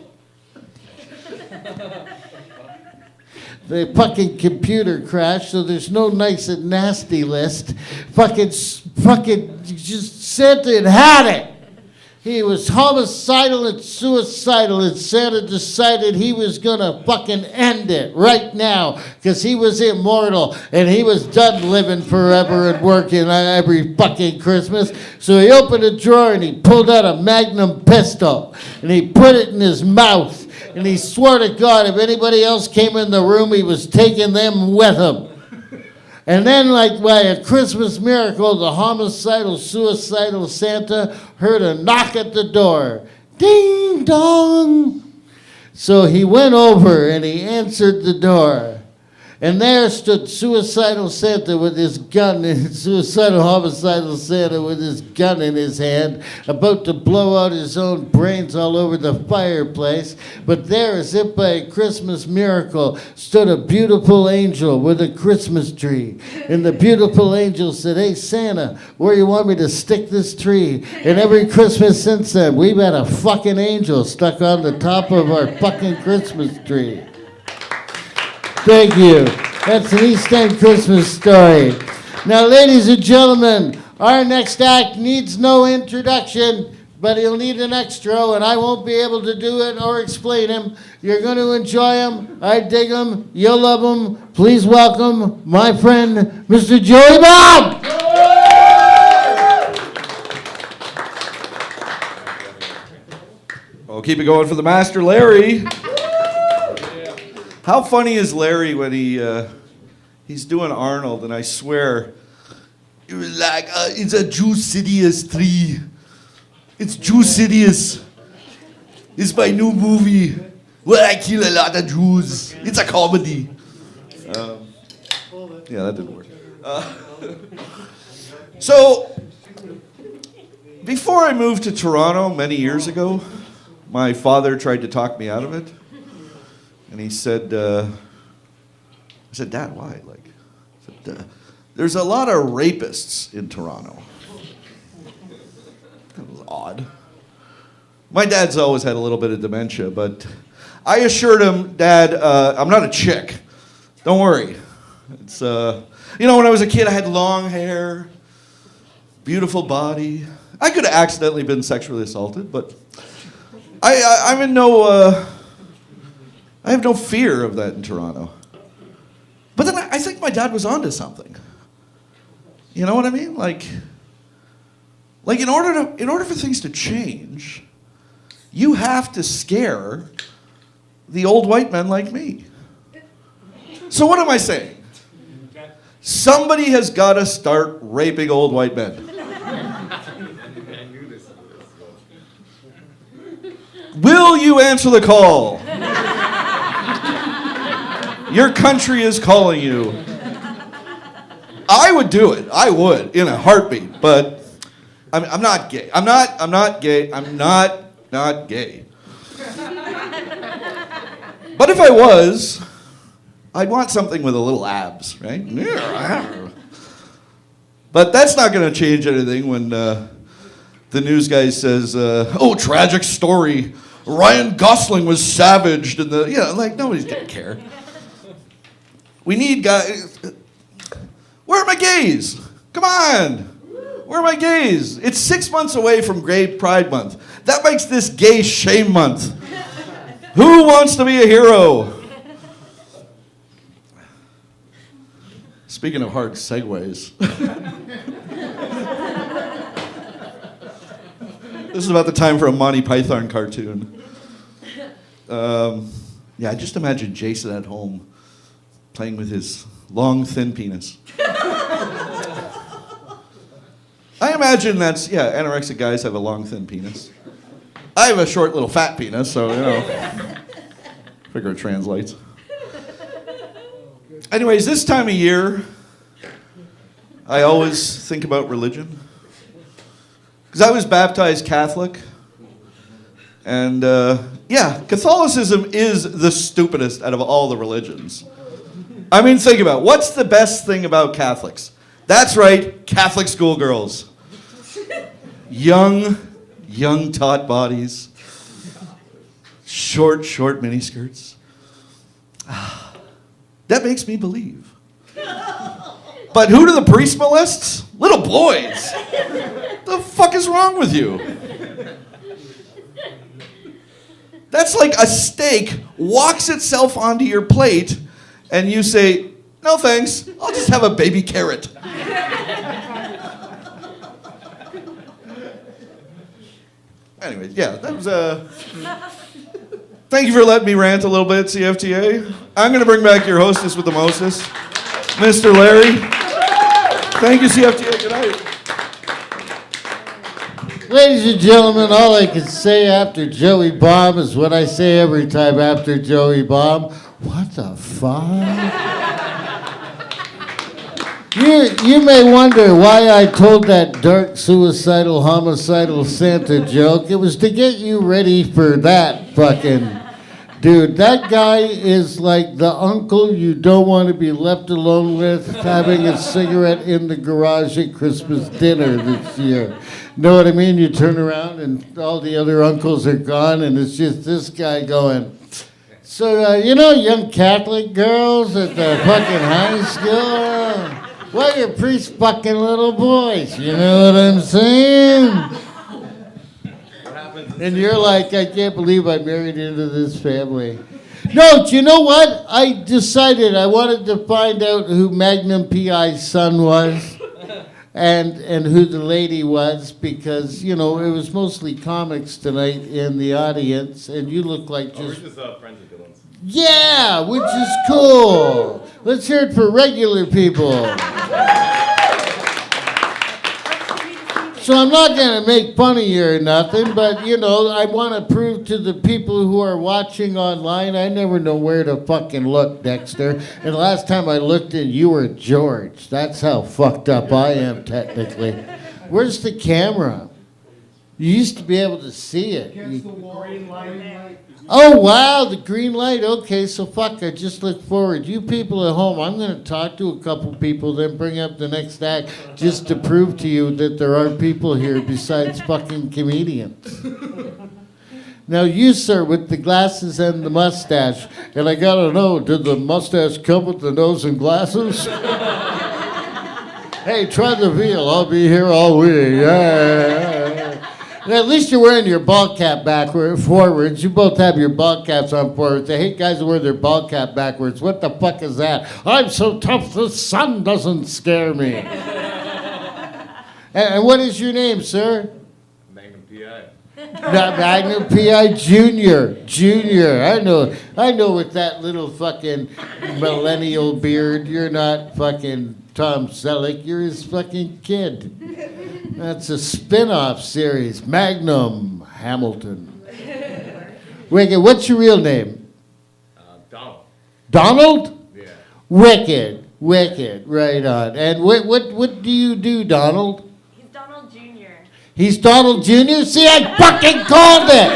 The fucking computer crashed, so there's no nice and nasty list. Fucking, just Santa had it. He was homicidal and suicidal, and Santa decided he was gonna fucking end it right now, because he was immortal, and he was done living forever and working every fucking Christmas. So he opened a drawer, and he pulled out a Magnum pistol, and he put it in his mouth. And he swore to God, if anybody else came in the room, he was taking them with him. And then, like by a Christmas miracle, the homicidal, suicidal Santa heard a knock at the door. Ding dong! So he went over and he answered the door. And there stood suicidal Santa with his gun, suicidal homicidal Santa with his gun in his hand, about to blow out his own brains all over the fireplace. But there, as if by a Christmas miracle, stood a beautiful angel with a Christmas tree. And the beautiful angel said, "Hey, Santa, where you want me to stick this tree?" And every Christmas since then, we've had a fucking angel stuck on the top of our fucking Christmas tree. Thank you. That's an East End Christmas story. Now, ladies and gentlemen, our next act needs no introduction, but he'll need an extra, and I won't be able to do it or explain him. You're going to enjoy him. I dig him. You'll love him. Please welcome my friend, Mr. Joey Bob. Oh, keep it going for the master, Larry. How funny is Larry when he's doing Arnold, and I swear, it was like, it's a Juicidious 3. It's Juicidious. It's my new movie where I kill a lot of Jews. It's a comedy. Yeah, that didn't work. So, before I moved to Toronto many years ago, my father tried to talk me out of it. And he said, I said, "Dad, why?" I said, "There's a lot of rapists in Toronto." That was odd. My dad's always had a little bit of dementia, but I assured him, "Dad, I'm not a chick. Don't worry." It's, when I was a kid, I had long hair, beautiful body. I could have accidentally been sexually assaulted, but I'm in no... I have no fear of that in Toronto. But then I think my dad was onto something. You know what I mean? Like in order for things to change, you have to scare the old white men like me. So what am I saying? Somebody has got to start raping old white men. Will you answer the call? Your country is calling you. I would do it. I would, in a heartbeat. But I'm not gay. I'm not gay. I'm not gay. But if I was, I'd want something with a little abs, right? But that's not going to change anything when the news guy says, "Oh, tragic story. Ryan Gosling was savaged," and nobody's going to care. We need guys. Where are my gays? Come on. Where are my gays? It's 6 months away from Gay Pride Month. That makes this Gay Shame Month. Who wants to be a hero? Speaking of hard segues. This is about the time for a Monty Python cartoon. Yeah, just imagine Jason at home playing with his long, thin penis. I imagine anorexic guys have a long, thin penis. I have a short, little, fat penis, so, figure it translates. Anyways, this time of year, I always think about religion. Because I was baptized Catholic. And, Catholicism is the stupidest out of all the religions. I mean, think about it. What's the best thing about Catholics? That's right, Catholic schoolgirls. Young taut bodies. Short miniskirts. That makes me believe. But who do the priests molest? Little boys. The fuck is wrong with you? That's like a steak walks itself onto your plate and you say, no thanks, I'll just have a baby carrot. Anyways, that was Thank you for letting me rant a little bit, CFTA. I'm going to bring back your hostess with the mostest, Mr. Larry. Thank you, CFTA. Good night. Ladies and gentlemen, all I can say after Joey Bomb is what I say every time after Joey Bomb. What the fuck? You may wonder why I told that dark, suicidal, homicidal Santa joke. It was to get you ready for that fucking dude. That guy is like the uncle you don't want to be left alone with having a cigarette in the garage at Christmas dinner this year. Know what I mean? You turn around and all the other uncles are gone and it's just this guy going, so, young Catholic girls at the fucking high school, why are priests fucking little boys? You know what I'm saying? And you're like, I can't believe I married into this family. No, do you know what? I decided I wanted to find out who Magnum P.I.'s son was and who the lady was because, it was mostly comics tonight in the audience and you look like just... we're just friends with villains. Yeah, which is cool. Let's hear it for regular people. So I'm not going to make fun of you or nothing, but, I want to prove to the people who are watching online, I never know where to fucking look, Dexter. And the last time I looked in, you were George. That's how fucked up I am, technically. Where's the camera? You used to be able to see it. Oh, wow, the green light. Okay, so fuck, I just look forward. You people at home, I'm going to talk to a couple people, then bring up the next act just to prove to you that there are people here besides fucking comedians. Now, you, sir, with the glasses and the mustache, and I got to know, did the mustache come with the nose and glasses? Hey, try the veal. I'll be here all week. Yeah. And at least you're wearing your ball cap forwards. You both have your ball caps on forwards. I hate guys who wear their ball cap backwards. What the fuck is that? I'm so tough the sun doesn't scare me. And what is your name, sir? Magnum P.I. Not Magnum P.I. Junior. I know with that little fucking millennial beard, you're not fucking Tom Selleck. You're his fucking kid. That's a spin-off series, Magnum Hamilton. Wicked, what's your real name? Donald. Donald? Yeah. Wicked, right on. And what do you do, Donald? He's Donald Jr. He's Donald Jr.? See, I fucking called it!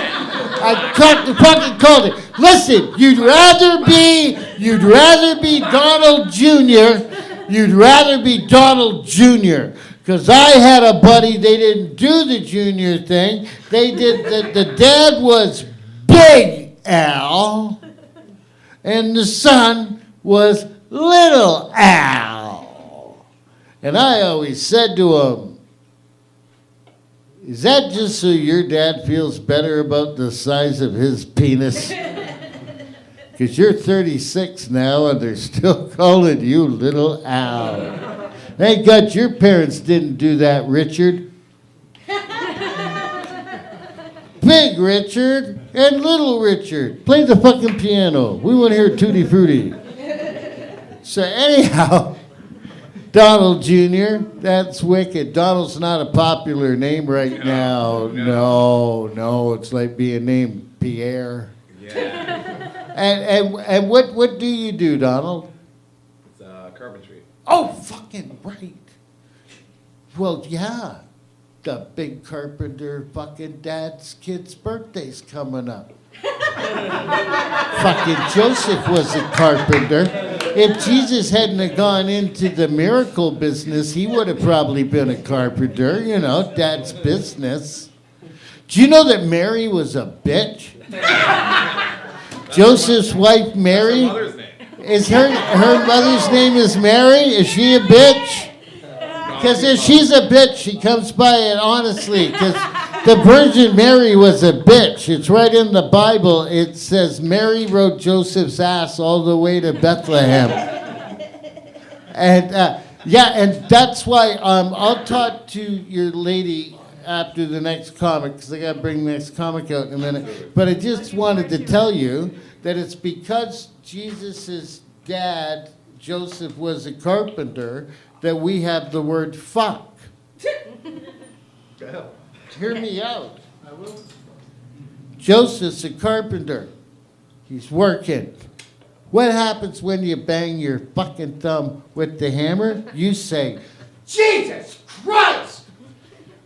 fucking called it. Listen, you'd rather be Donald Jr., Because I had a buddy, they didn't do the junior thing. They did, the dad was Big Al, and the son was Little Al. And I always said to him, is that just so your dad feels better about the size of his penis? Because Because you're 36 now and they're still calling you Little Al. Thank God your parents didn't do that, Richard. Big Richard and Little Richard. Play the fucking piano. We want to hear Tutti Frutti. So anyhow, Donald Jr., that's wicked. Donald's not a popular name right now. No, it's like being named Pierre. Yeah. And what do you do, Donald? It's carpentry. Oh, fucking right. Well, yeah. The big carpenter fucking dad's kid's birthday's coming up. Fucking Joseph was a carpenter. If Jesus hadn't have gone into the miracle business, he would have probably been a carpenter, you know, dad's business. Do you know that Mary was a bitch? Joseph's wife, Mary, Mother's name. is her mother's name is Mary? Is she a bitch? Because if she's a bitch, she comes by it honestly. Because the Virgin Mary was a bitch. It's right in the Bible. It says Mary rode Joseph's ass all the way to Bethlehem. And and that's why I'll talk to your lady after the next comic, because I got to bring the next comic out in a minute. But I just wanted to tell you that it's because Jesus' dad, Joseph, was a carpenter, that we have the word fuck. Hear me out. I will. Joseph's a carpenter. He's working. What happens when you bang your fucking thumb with the hammer? You say, Jesus Christ!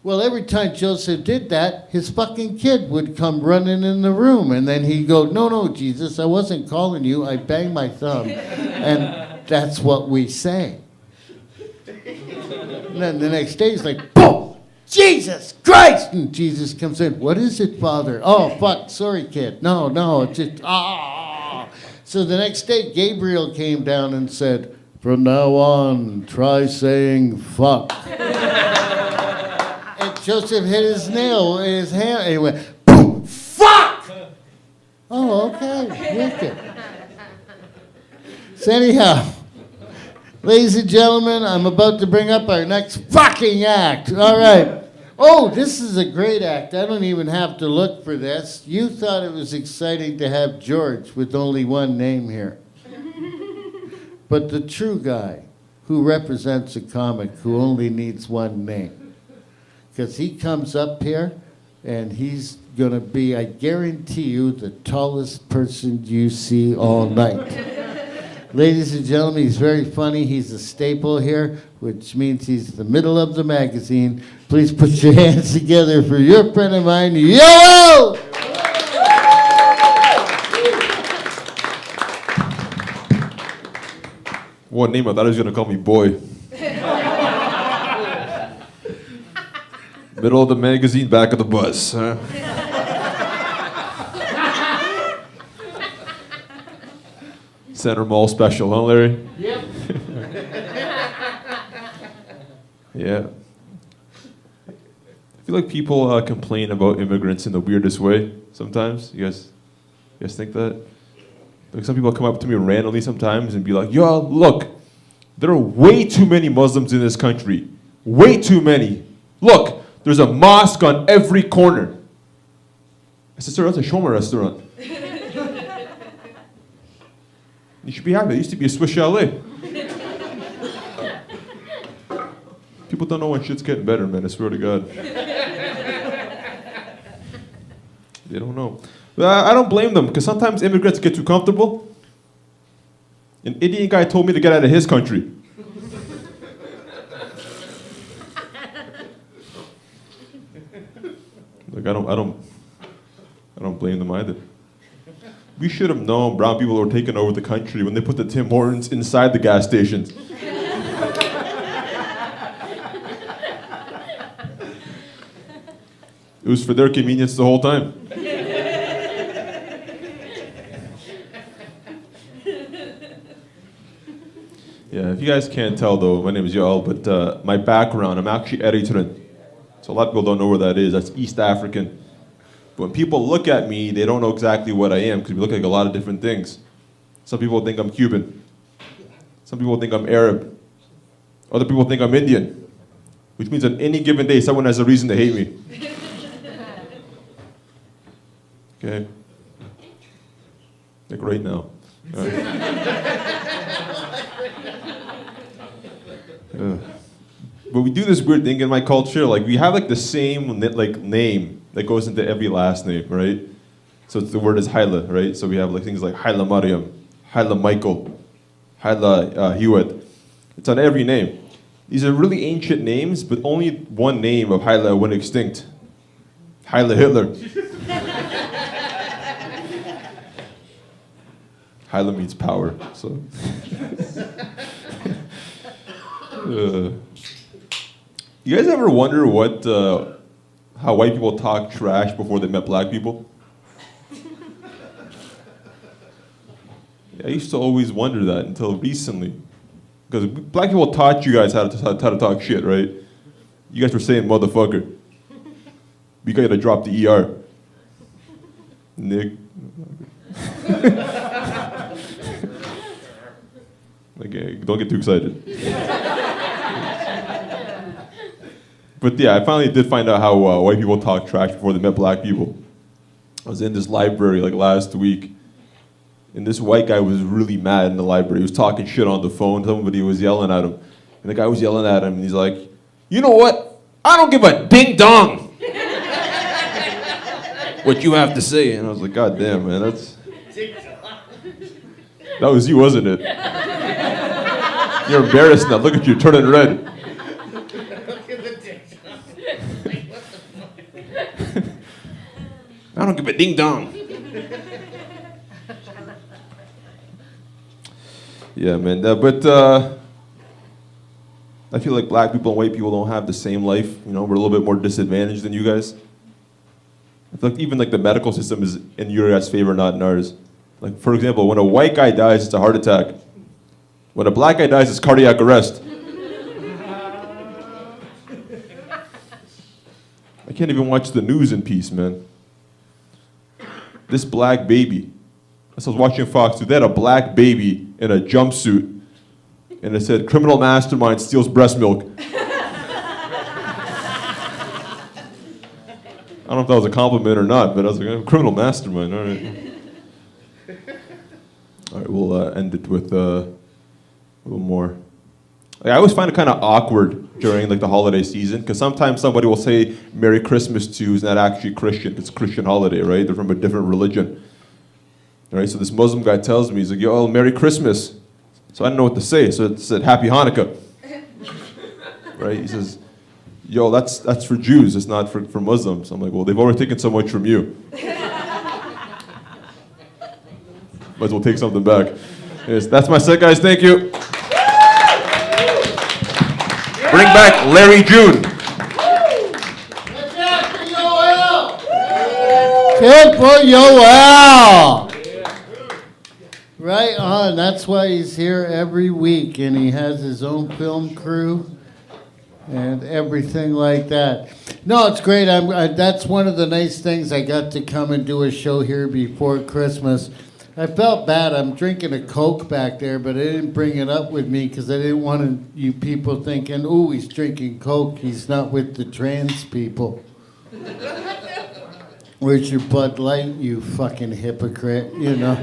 Well, every time Joseph did that, his fucking kid would come running in the room, and then he'd go, no, Jesus, I wasn't calling you. I banged my thumb. And that's what we say. And then the next day, he's like, boom! Jesus Christ! And Jesus comes in. What is it, Father? Oh, fuck. Sorry, kid. No. It's just, So the next day, Gabriel came down and said, from now on, try saying fuck. And Joseph hit his nail in his hand, and he went, boom! Fuck! Oh, okay. Wicked. So anyhow, ladies and gentlemen, I'm about to bring up our next fucking act. All right. Oh, this is a great act. I don't even have to look for this. You thought it was exciting to have George with only one name here. But the true guy who represents a comic who only needs one name. Because he comes up here and he's going to be, I guarantee you, the tallest person you see all night. Ladies and gentlemen, he's very funny. He's a staple here, which means he's the middle of the magazine. Please put your hands together for your friend of mine, Yo! What name? I thought he was going to call me Boy. Middle of the magazine, back of the bus. Huh? Center Mall special, huh, Larry? Yep. Yeah. I feel like people complain about immigrants in the weirdest way sometimes. You guys think that? Like some people come up to me randomly sometimes and be like, yo, look, there are way too many Muslims in this country. Way too many. Look, there's a mosque on every corner. I said, sir, that's a shawarma restaurant. You should be happy. It used to be a Swiss chalet. People don't know when shit's getting better, man. I swear to God. They don't know. I don't blame them, because sometimes immigrants get too comfortable. An Indian guy told me to get out of his country. Like I don't blame them either. We should have known brown people were taking over the country when they put the Tim Hortons inside the gas stations. It was for their convenience the whole time. Yeah, if you guys can't tell though, my name is Yoel, but my background, I'm actually Eritrean. So a lot of people don't know where that is. That's East African. But when people look at me, they don't know exactly what I am because we look like a lot of different things. Some people think I'm Cuban. Some people think I'm Arab. Other people think I'm Indian. Which means on any given day, someone has a reason to hate me. Okay? Like right now. But we do this weird thing in my culture, like we have like the same like name that goes into every last name, right? So the word is Haile, right? So we have like things like Haile Mariam, Haile Michael, Haile Hewitt. It's on every name. These are really ancient names, but only one name of Haile went extinct. Haile Hitler. Haile means power, so. You guys ever wonder how white people talk trash before they met black people? I used to always wonder that until recently. Because black people taught you guys how to talk shit, right? You guys were saying motherfucker. You gotta drop the ER. Nick. Okay, don't get too excited. But yeah, I finally did find out how white people talk trash before they met black people. I was in this library like last week, and this white guy was really mad in the library. He was talking shit on the phone. Somebody was yelling at him. And the guy was yelling at him, and he's like, you know what? I don't give a ding dong what you have to say. And I was like, God damn, man, that was you, wasn't it? You're embarrassed now. Look at you, turning red. I don't give a ding dong. Yeah, man. But I feel like black people and white people don't have the same life. You know, we're a little bit more disadvantaged than you guys. I feel like even like the medical system is in your guys' favor, not in ours. Like, for example, when a white guy dies, it's a heart attack. When a black guy dies, it's cardiac arrest. I can't even watch the news in peace, man. This black baby. I was watching Fox 2. They had a black baby in a jumpsuit, and it said, "Criminal mastermind steals breast milk." I don't know if that was a compliment or not, but I was like, criminal mastermind, all right. All right, we'll end it with a little more. Like, I always find it kind of awkward during like the holiday season, because sometimes somebody will say Merry Christmas to who's not actually Christian. It's a Christian holiday, right? They're from a different religion. All right, so this Muslim guy tells me, he's like, yo, Merry Christmas. So I didn't know what to say, so it said Happy Hanukkah. Right, he says, yo, that's for Jews, it's not for Muslims. I'm like, well, they've already taken so much from you. Might as well take something back. Anyways, that's my set, guys, thank you. Bring back Larry June. Good for Yoel. Right on. That's why he's here every week, and he has his own film crew and everything like that. No, it's great. That's one of the nice things. I got to come and do a show here before Christmas. I felt bad. I'm drinking a Coke back there, but I didn't bring it up with me because I didn't want you people thinking, "Ooh, he's drinking Coke. He's not with the trans people." Where's your Bud Light, you fucking hypocrite? You know.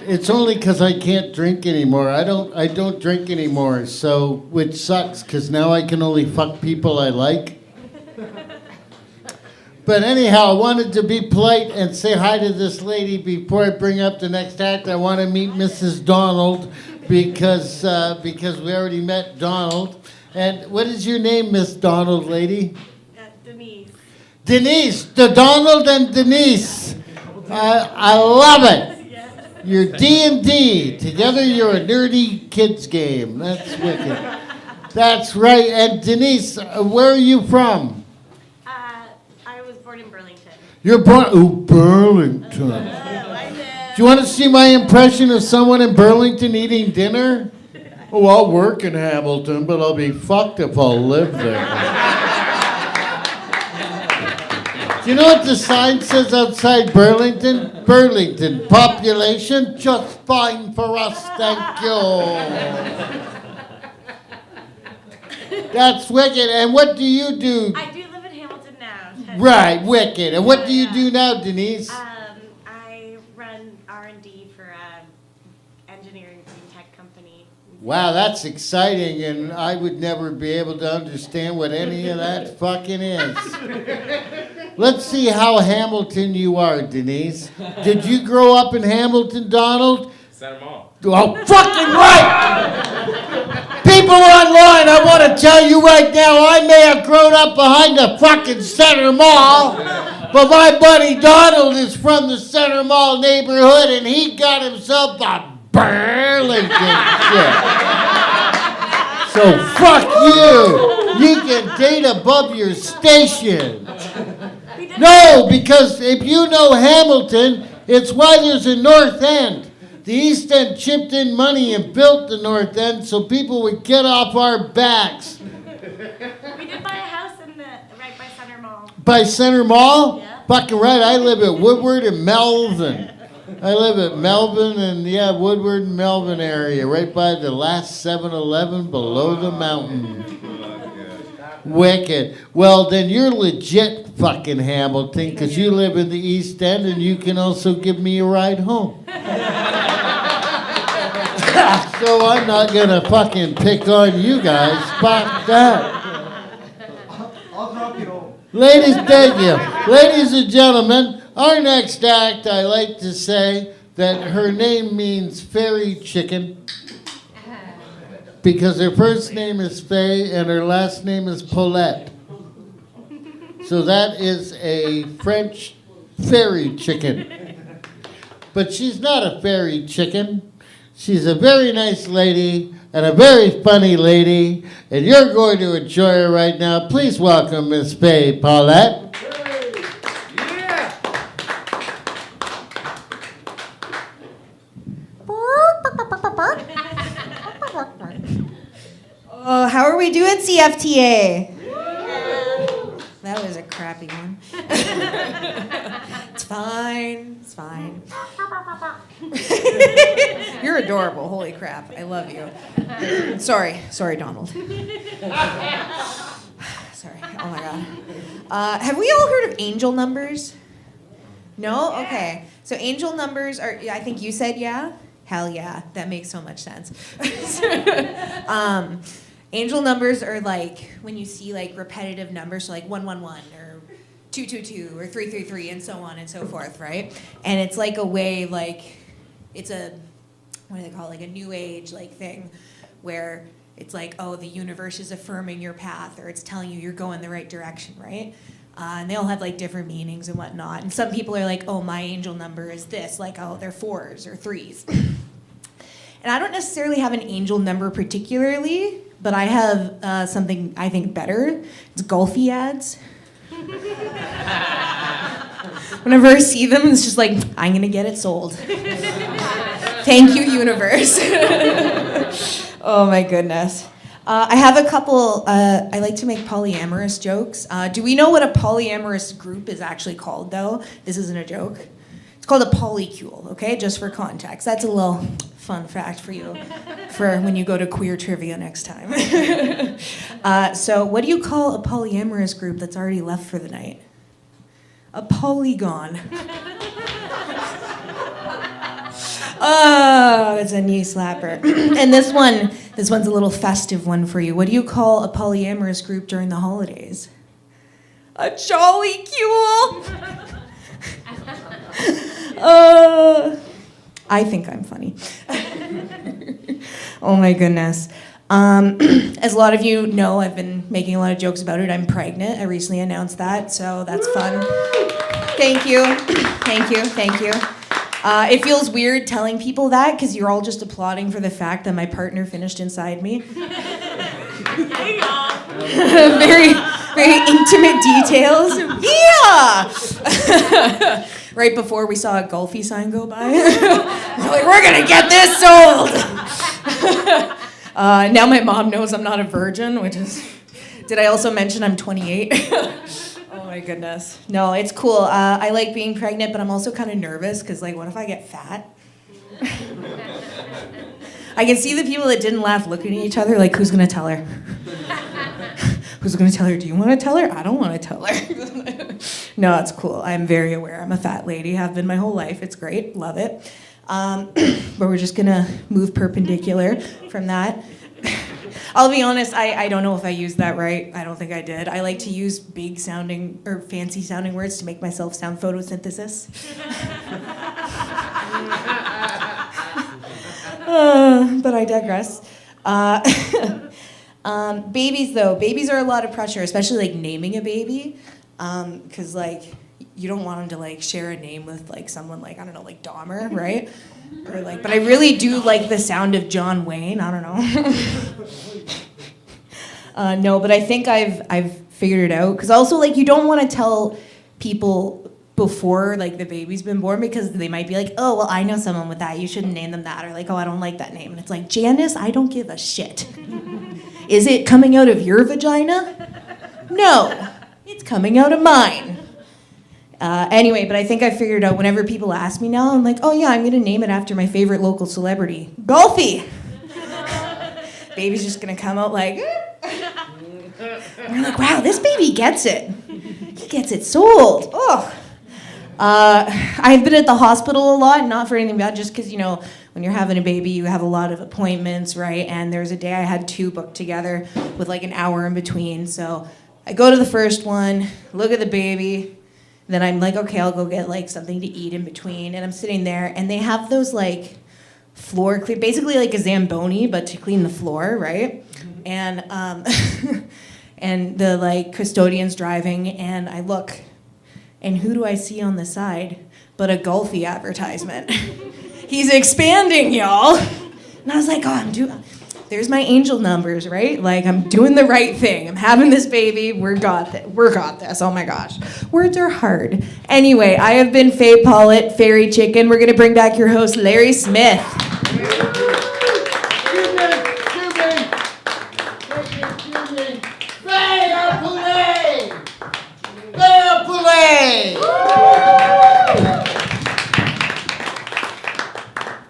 It's only because I can't drink anymore. I don't drink anymore. So, which sucks because now I can only fuck people I like. But anyhow, I wanted to be polite and say hi to this lady before I bring up the next act. I want to meet Mrs. Donald because we already met Donald. And what is your name, Miss Donald, lady? Denise. Denise, the Donald and Denise. I love it. You're D&D. Together you're a nerdy kids game. That's wicked. That's right. And Denise, where are you from? I was born in Burlington. You're born, Burlington. Do you want to see my impression of someone in Burlington eating dinner? Oh, I'll work in Hamilton, but I'll be fucked if I'll live there. Do you know what the sign says outside Burlington? Burlington, population just fine for us, thank you. That's wicked. And what do you do? I do live in Hamilton now. Right, wicked. And what do you do now, Denise? I run R&D for a engineering green tech company. Wow, that's exciting, and I would never be able to understand what any of that fucking is. Let's see how Hamilton you are, Denise. Did you grow up in Hamilton, Donald? Center Mall. Oh, fucking right! People online, I want to tell you right now, I may have grown up behind the fucking Center Mall, but my buddy Donald is from the Center Mall neighborhood, and he got himself a Burlington shit. So fuck you. You can date above your station. No, because if you know Hamilton, it's why there's a North End. The East End chipped in money and built the North End so people would get off our backs. We did buy a house right by Center Mall. By Center Mall? Yeah. Fucking right, I live at Woodward and Melvin. I live at Melvin and Woodward and Melvin area, right by the last 7-Eleven below the mountain. Wicked. Well, then you're legit fucking Hamilton, because you live in the East End and you can also give me a ride home. So I'm not gonna fucking pick on you guys. Fuck that. I'll drop you home. Ladies, thank you. Ladies and gentlemen, our next act, I like to say that her name means fairy chicken. Because her first name is Faye and her last name is Paulette. So that is a French fairy chicken. But she's not a fairy chicken. She's a very nice lady and a very funny lady. And you're going to enjoy her right now. Please welcome Miss Faye Paulette. Oh, how are we doing, CFTA? That was a crappy one. It's fine. It's fine. You're adorable. Holy crap. I love you. Sorry, Donald. Sorry. Oh my God. Have we all heard of angel numbers? No? Okay. So angel numbers are, I think you said yeah? Hell yeah. That makes so much sense. Angel numbers are like when you see like repetitive numbers, so like 111 or 222 or 333 and so on and so forth, right? And it's like a way, like, it's a, what do they call it, like a new age like thing where it's like, oh, the universe is affirming your path or it's telling you you're going the right direction, right? And they all have like different meanings and whatnot. And some people are like, oh, my angel number is this, like, oh, they're 4s or 3s. And I don't necessarily have an angel number particularly, but I have something I think better. It's golfy ads. Whenever I see them, it's just like, I'm gonna get it sold. Thank you, universe. Oh my goodness. I have a couple, I like to make polyamorous jokes. Do we know what a polyamorous group is actually called though? This isn't a joke. It's called a polycule, okay? Just for context. That's a little fun fact for you for when you go to queer trivia next time. So what do you call a polyamorous group that's already left for the night? A polygon. Oh, that's a knee slapper. And this one's a little festive one for you. What do you call a polyamorous group during the holidays? A jolly-cule. I think I'm funny. Oh my goodness. As a lot of you know, I've been making a lot of jokes about it. I'm pregnant. I recently announced that, so that's fun. Thank you. Thank you. Thank you. It feels weird telling people that because you're all just applauding for the fact that my partner finished inside me. Very, very intimate details. Yeah! Right before we saw a Gulfy sign go by. We're like, we're gonna get this sold! Now my mom knows I'm not a virgin, which is... Did I also mention I'm 28? Oh my my goodness. No, it's cool. I like being pregnant, but I'm also kind of nervous because, like, what if I get fat? I can see the people that didn't laugh looking at each other like, who's going to tell her? Who's going to tell her? Do you want to tell her? I don't want to tell her. No, it's cool. I'm very aware. I'm a fat lady. Have been my whole life. It's great. Love it. But we're just going to move perpendicular from that. I'll be honest, I don't know if I used that right. I don't think I did. I like to use big sounding or fancy sounding words to make myself sound photosynthesis. But I digress. Babies, though. Babies are a lot of pressure, especially like naming a baby. Because like you don't want them to like share a name with like someone like, I don't know, like Dahmer, right? Or like, but I really do like the sound of John Wayne. I don't know. No, but I think I've figured it out. Because also like you don't want to tell people before like the baby's been born because they might be like, oh, well, I know someone with that. You shouldn't name them that. Or like, oh, I don't like that name. And it's like, Janice, I don't give a shit. Is it coming out of your vagina? No, it's coming out of mine. Anyway, but I think I figured out whenever people ask me now, I'm like, oh yeah, I'm gonna name it after my favorite local celebrity, Golfy. Baby's just gonna come out like, and you're like, wow, this baby gets it. He gets it sold. Oh. I've been at the hospital a lot, not for anything bad, just because, you know, when you're having a baby, you have a lot of appointments, right? And there's a day I had 2 booked together with like an hour in between. So I go to the first one, look at the baby, then I'm like, okay, I'll go get like something to eat in between. And I'm sitting there, and they have those like floor clean, basically like a Zamboni, but to clean the floor, right? And and the like custodian's driving, and I look. And who do I see on the side but a Golfy advertisement? He's expanding, y'all. And I was like, oh, there's my angel numbers, right? Like, I'm doing the right thing. I'm having this baby. We're got this. Oh my gosh. Words are hard. Anyway, I have been Faye Pollitt, Fairy Chicken. We're going to bring back your host, Larry Smith.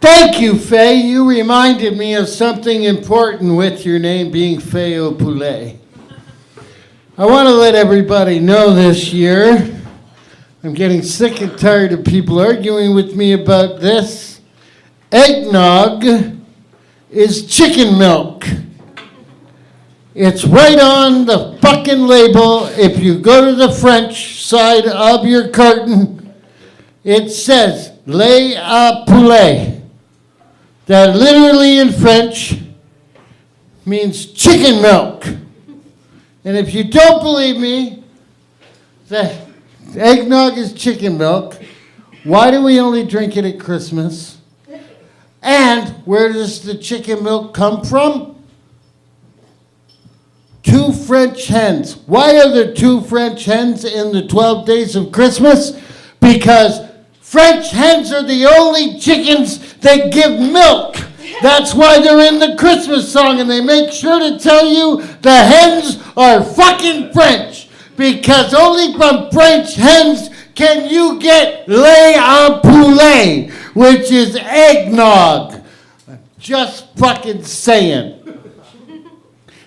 Thank you, Faye. You reminded me of something important with your name being Faye Poulet. I want to let everybody know this year, I'm getting sick and tired of people arguing with me about this. Eggnog is chicken milk. It's right on the fucking label. If you go to the French side of your carton, it says lait à poulet. That literally in French means chicken milk. And if you don't believe me that eggnog is chicken milk, why do we only drink it at Christmas? And where does the chicken milk come from? 2 French hens. Why are there 2 French hens in the 12 days of Christmas? Because French hens are the only chickens that give milk. That's why they're in the Christmas song, and they make sure to tell you the hens are fucking French. Because only from French hens can you get lait à poulet, which is eggnog. Just fucking saying.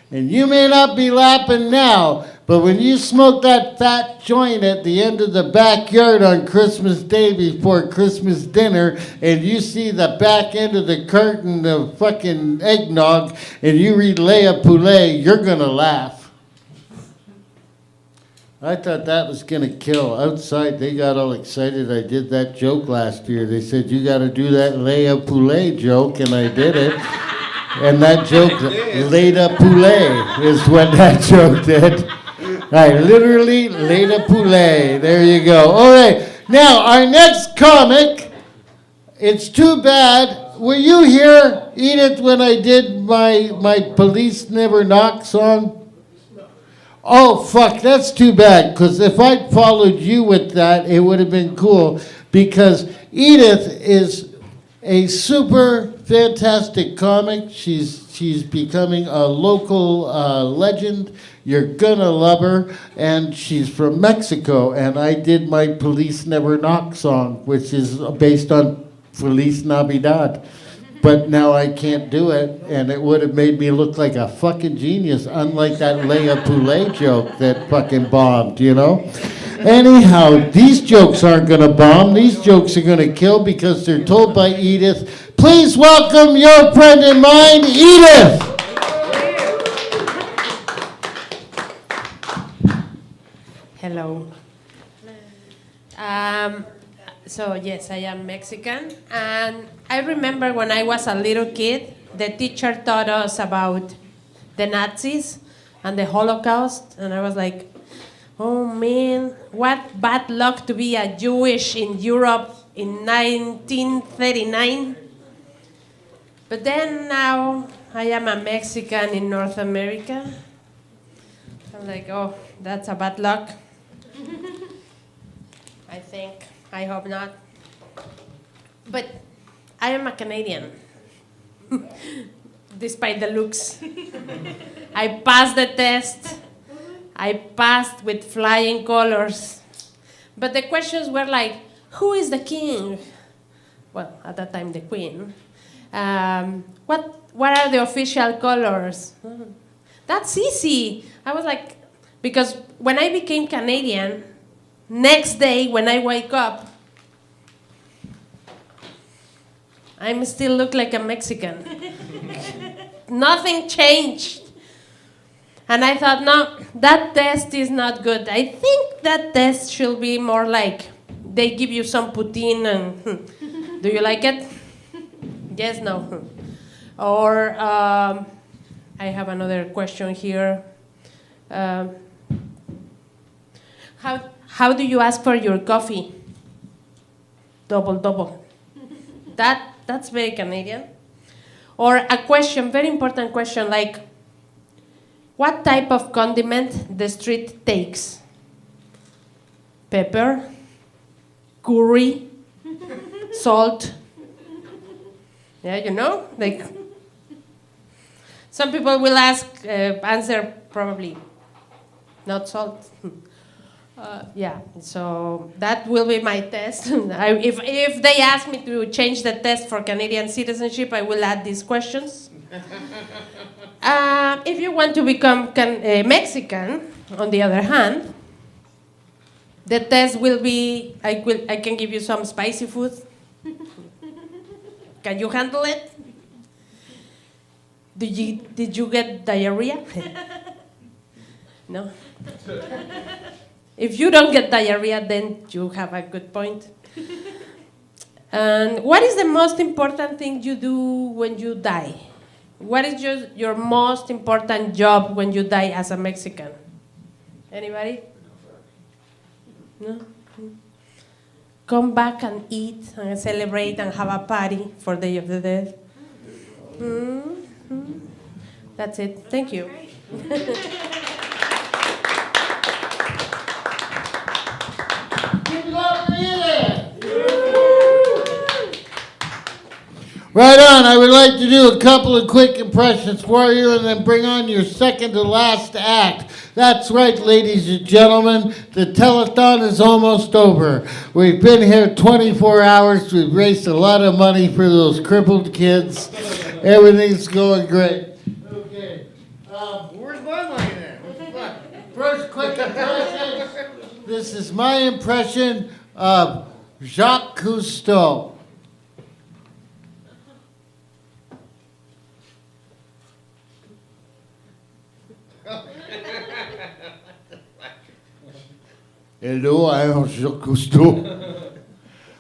And you may not be laughing now, but when you smoke that fat joint at the end of the backyard on Christmas Day before Christmas dinner, and you see the back end of the carton of fucking eggnog, and you read lait à poulet, you're gonna laugh. I thought that was gonna kill. Outside, they got all excited. I did that joke last year. They said, you gotta do that lait à poulet joke, and I did it. And that joke, lait à poulet, is what that joke did. I literally lait à poulet. There you go. All right. Now, our next comic, it's too bad. Were you here, Edith, when I did my Police Never Knock song? Oh, fuck, that's too bad, because if I'd followed you with that, it would have been cool, because Edith is a super fantastic comic. She's becoming a local legend. You're gonna love her, and she's from Mexico. And I did my Police Never Knock song, which is based on Feliz Navidad. But now I can't do it, and it would have made me look like a fucking genius, unlike that Leia Poulet joke that fucking bombed, you know? Anyhow, these jokes aren't gonna bomb. These jokes are gonna kill because they're told by Edith. Please welcome your friend and mine, Edith! Hello. So yes, I am Mexican, and I remember when I was a little kid, the teacher taught us about the Nazis and the Holocaust, and I was like, oh man, what bad luck to be a Jewish in Europe in 1939. But then now I am a Mexican in North America. I'm like, oh, that's a bad luck. I think. I hope not. But I am a Canadian, despite the looks. I passed the test. I passed with flying colors. But the questions were like, who is the king? Well, at that time, the queen. What are the official colors? That's easy. I was like, because when I became Canadian, next day when I wake up, I still look like a Mexican. Nothing changed. And I thought, no, that test is not good. I think that test should be more like, they give you some poutine and, do you like it? Yes, no. Or, I have another question here. How do you ask for your coffee? Double. That's very Canadian. Or a question, very important question, like, what type of condiment the street takes? Pepper, curry, salt. Yeah, you know, like, some people will answer probably not salt. Yeah, so that will be my test. If they ask me to change the test for Canadian citizenship, I will add these questions. If you want to become Mexican, on the other hand, the test will be, I can give you some spicy food. Can you handle it? Did you get diarrhea? No? If you don't get diarrhea, then you have a good point. And what is the most important thing you do when you die? What is your most important job when you die as a Mexican? Anybody? No? Come back and eat and celebrate and have a party for Day of the Dead. Mm-hmm. That's it. Thank you. Right on. I would like to do a couple of quick impressions for you and then bring on your second to last act. That's right, ladies and gentlemen. The telethon is almost over. We've been here 24 hours. We've raised a lot of money for those crippled kids. Everything's going great. Okay. Where's my money then? First quick impression. This is my impression of Jacques Cousteau. Hello, I am Jacques Cousteau.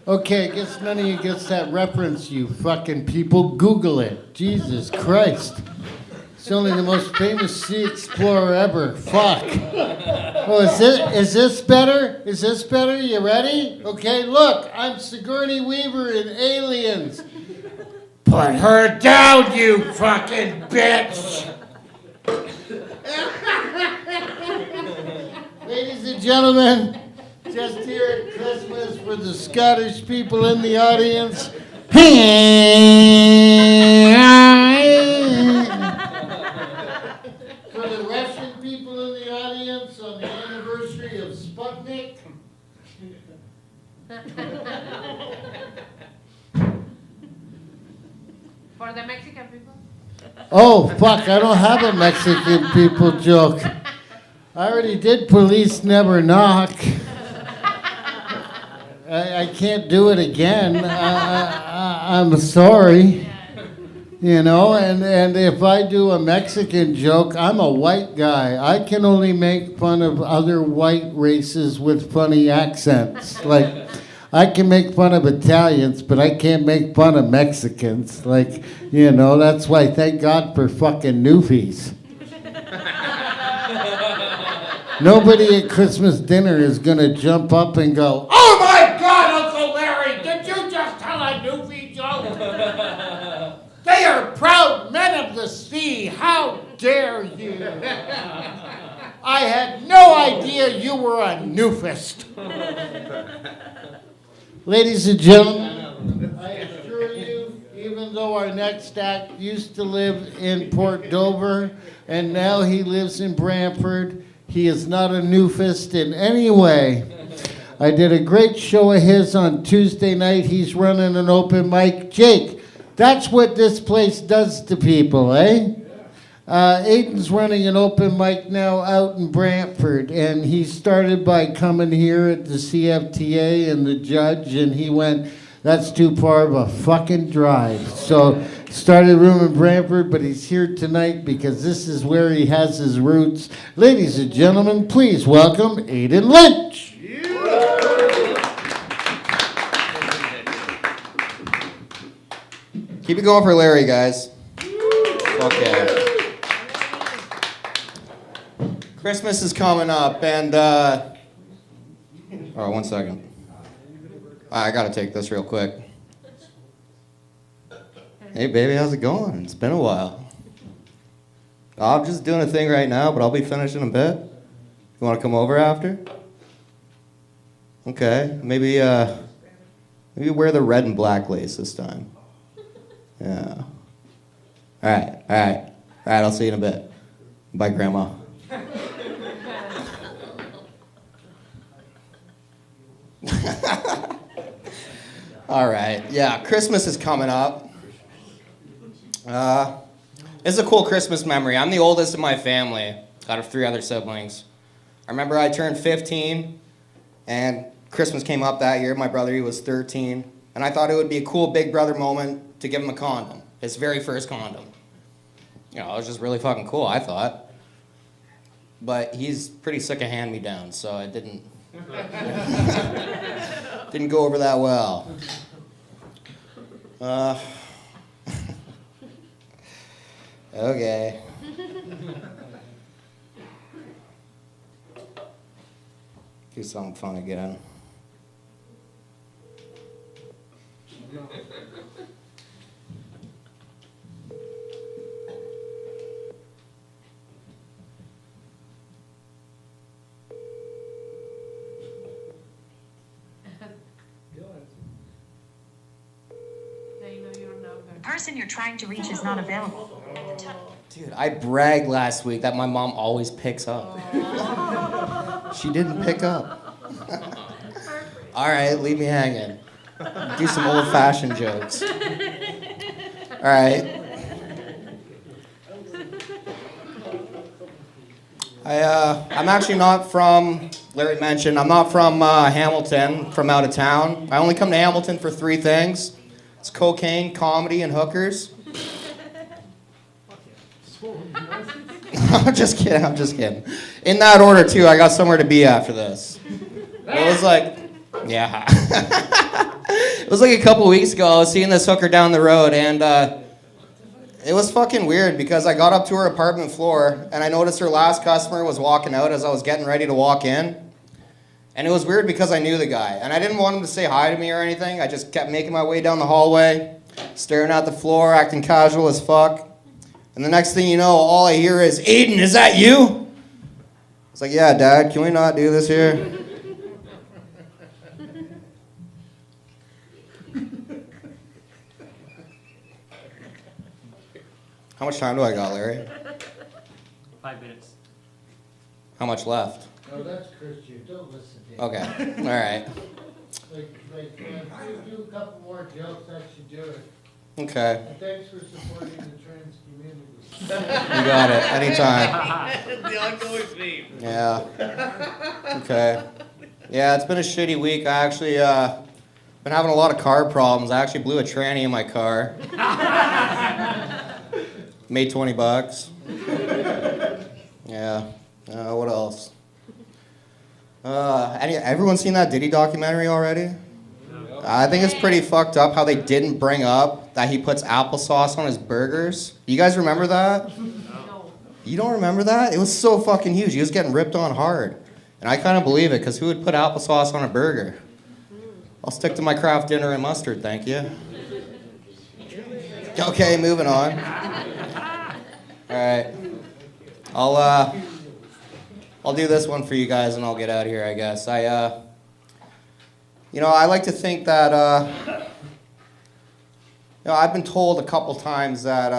Okay, I guess none of you gets that reference, you fucking people. Google it. Jesus Christ. It's only the most famous sea explorer ever. Fuck. Oh, is this better? Is this better? You ready? Okay, look, I'm Sigourney Weaver in Aliens. Put her down, you fucking bitch! Ladies and gentlemen, just here at Christmas for the Scottish people in the audience, For the Russian people in the audience on the anniversary of Sputnik. For the Mexican people? Oh, fuck, I don't have a Mexican people joke. I already did Police Never Knock. I can't do it again. I'm sorry. You know, and if I do a Mexican joke, I'm a white guy. I can only make fun of other white races with funny accents. Like, I can make fun of Italians, but I can't make fun of Mexicans. Like, you know, that's why thank God for fucking newfies. Nobody at Christmas dinner is gonna jump up and go, "Oh my God, Uncle Larry, did you just tell a newfie joke? They are proud men of the sea. How dare you? I had no idea you were a newfist." Ladies and gentlemen, I assure you, even though our next act used to live in Port Dover and now he lives in Brantford, he is not a newfist in any way. I did a great show of his on Tuesday night. He's running an open mic. Jake, that's what this place does to people, eh? Aiden's running an open mic now out in Brantford, and he started by coming here at the CFTA and the judge, and he went, "That's too far of a fucking drive." So started room in Brantford, but he's here tonight because this is where he has his roots. Ladies and gentlemen, please welcome Aiden Lynch. Keep it going for Larry, guys. Fuck yeah. Christmas is coming up, and oh, 1 second. I gotta take this real quick. Hey, baby, how's it going? It's been a while. I'm just doing a thing right now, but I'll be finishing in bed. You want to come over after? Okay, maybe wear the red and black lace this time. Yeah. All right. I'll see you in a bit. Bye, Grandma. All right. Yeah, Christmas is coming up. It's a cool Christmas memory. I'm the oldest in my family, out of 3 other siblings. I remember I turned 15, and Christmas came up that year. My brother, he was 13, and I thought it would be a cool big brother moment to give him a condom, his very first condom. You know, it was just really fucking cool, I thought. But he's pretty sick of hand-me-downs, so it didn't go over that well. Okay. Do something fun again. The person you're trying to reach is not available. Dude, I bragged last week that my mom always picks up. She didn't pick up. All right, leave me hanging. Do some old-fashioned jokes. All right. I'm actually not from, Larry mentioned, I'm not from Hamilton, from out of town. I only come to Hamilton for 3 things. It's cocaine, comedy, and hookers. I'm just kidding. In that order, too, I got somewhere to be after this. It was like, yeah. It was like a couple weeks ago, I was seeing this hooker down the road, and it was fucking weird because I got up to her apartment floor, and I noticed her last customer was walking out as I was getting ready to walk in. And it was weird because I knew the guy, and I didn't want him to say hi to me or anything. I just kept making my way down the hallway, staring at the floor, acting casual as fuck. And the next thing you know, all I hear is, "Aiden, is that you?" It's like, "Yeah, Dad, can we not do this here?" How much time do I got, Larry? 5 minutes. How much left? Oh, that's Christian. Don't listen to him. Okay. All right. If you do a couple more jokes, that should do it. Okay. And thanks for supporting the trans community. You got it. Anytime. The ongoing theme. Yeah. Okay. Yeah, it's been a shitty week. I actually been having a lot of car problems. I actually blew a tranny in my car. Made $20. Yeah. What else? Everyone seen that Diddy documentary already? No. I think it's pretty fucked up how they didn't bring up that he puts applesauce on his burgers. You guys remember that? No. You don't remember that? It was so fucking huge. He was getting ripped on hard. And I kind of believe it, because who would put applesauce on a burger? I'll stick to my Kraft dinner and mustard, thank you. Okay, moving on. All right. I'll do this one for you guys and I'll get out of here, I guess. I like to think that, I've been told a couple times that,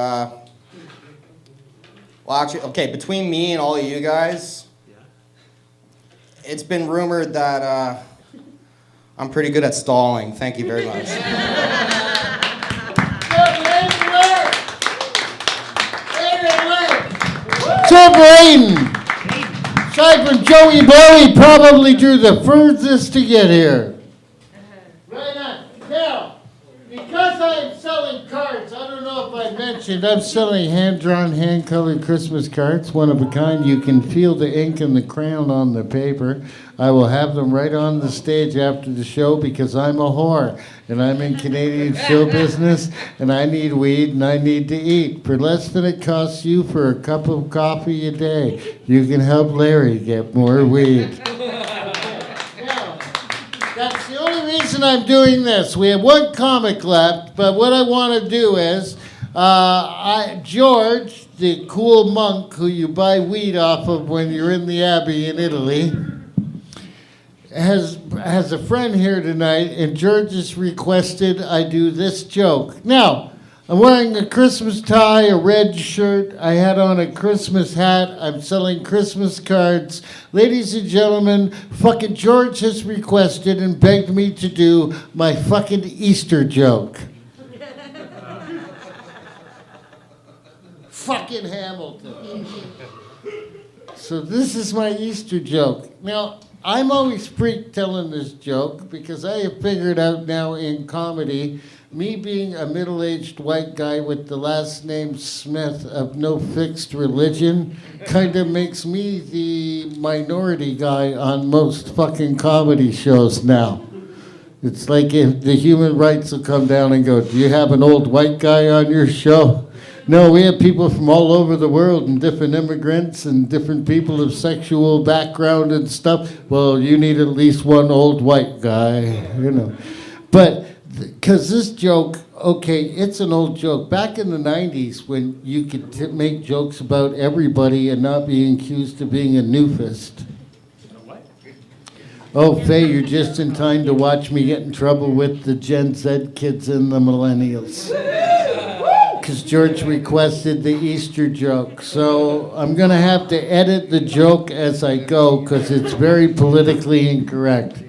well, actually, okay, between me and all of you guys, it's been rumored that I'm pretty good at stalling. Thank you very much. Tim Raiden, aside from Joey Bowie, probably drew the furthest to get here. Right on. Now, because I'm selling cards, I don't know if I mentioned, I'm selling hand-drawn, hand-colored Christmas cards, one of a kind. You can feel the ink and the crayon on the paper. I will have them right on the stage after the show because I'm a whore and I'm in Canadian show business and I need weed and I need to eat. For less than it costs you for a cup of coffee a day, you can help Larry get more weed. Now, that's the only reason I'm doing this. We have one comic left, but what I want to do is, George, the cool monk who you buy weed off of when you're in the Abbey in Italy, has a friend here tonight, and George has requested I do this joke. Now, I'm wearing a Christmas tie, a red shirt. I had on a Christmas hat. I'm selling Christmas cards. Ladies and gentlemen, fucking George has requested and begged me to do my fucking Easter joke. Fucking Hamilton. So this is my Easter joke. Now, I'm always freaked telling this joke because I have figured out now in comedy, me being a middle-aged white guy with the last name Smith of no fixed religion kind of makes me the minority guy on most fucking comedy shows now. It's like if the human rights will come down and go, do you have an old white guy on your show? No, we have people from all over the world and different immigrants and different people of sexual background and stuff. Well, you need at least one old white guy, But, because this joke, okay, it's an old joke. Back in the 90s when you could make jokes about everybody and not be accused of being a newfist. Oh, Faye, you're just in time to watch me get in trouble with the Gen Z kids and the millennials. Because George requested the Easter joke. So I'm going to have to edit the joke as I go because it's very politically incorrect.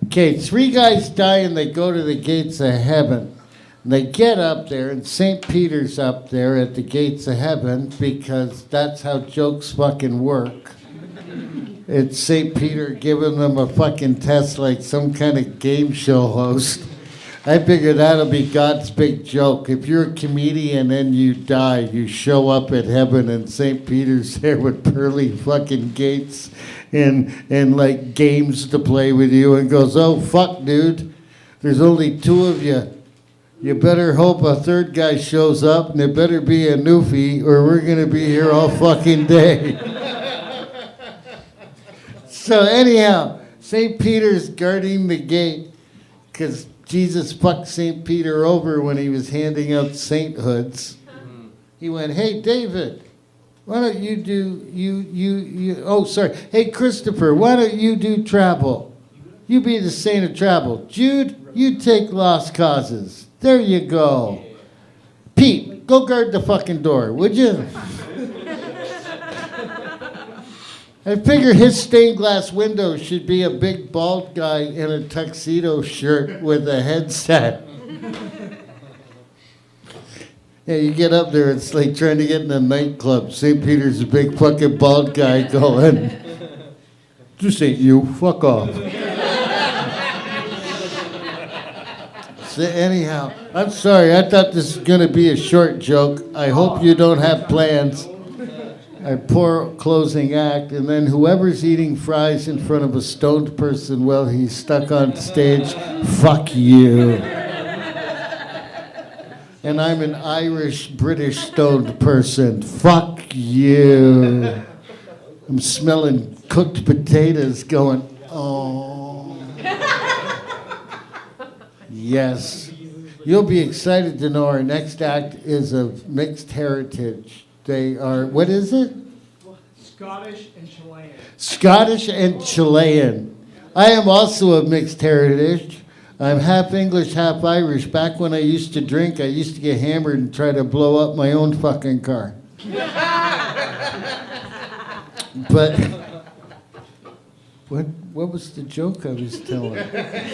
Okay, 3 guys die and they go to the gates of heaven. And they get up there and St. Peter's up there at the gates of heaven because that's how jokes fucking work. It's St. Peter giving them a fucking test like some kind of game show host. I figure that'll be God's big joke. If you're a comedian and you die, you show up at heaven and St. Peter's there with pearly fucking gates and like games to play with you and goes, oh, fuck, dude. There's only 2 of you. You better hope a 3rd guy shows up and it better be a newfie or we're going to be here all fucking day. So anyhow, St. Peter's guarding the gate because Jesus fucked St. Peter over when he was handing out sainthoods. He went, hey, David, why don't you do, hey, Christopher, why don't you do travel? You be the saint of travel. Jude, you take lost causes. There you go. Pete, Go guard the fucking door, would you? I figure his stained glass window should be a big bald guy in a tuxedo shirt with a headset. Yeah, you get up there, it's like trying to get in a nightclub. St. Peter's a big fucking bald guy going, "This ain't you, fuck off." So anyhow, I'm sorry, I thought this was going to be a short joke. I hope you don't have plans. I pour closing act, and then whoever's eating fries in front of a stoned person while he's stuck on stage, fuck you. And I'm an Irish, British stoned person. Fuck you. I'm smelling cooked potatoes going, oh. Yes. You'll be excited to know our next act is of mixed heritage. They are, what is it? Scottish and Chilean. Scottish and Chilean. I am also of mixed heritage. I'm half English, half Irish. Back when I used to drink, I used to get hammered and try to blow up my own fucking car. But what was the joke I was telling?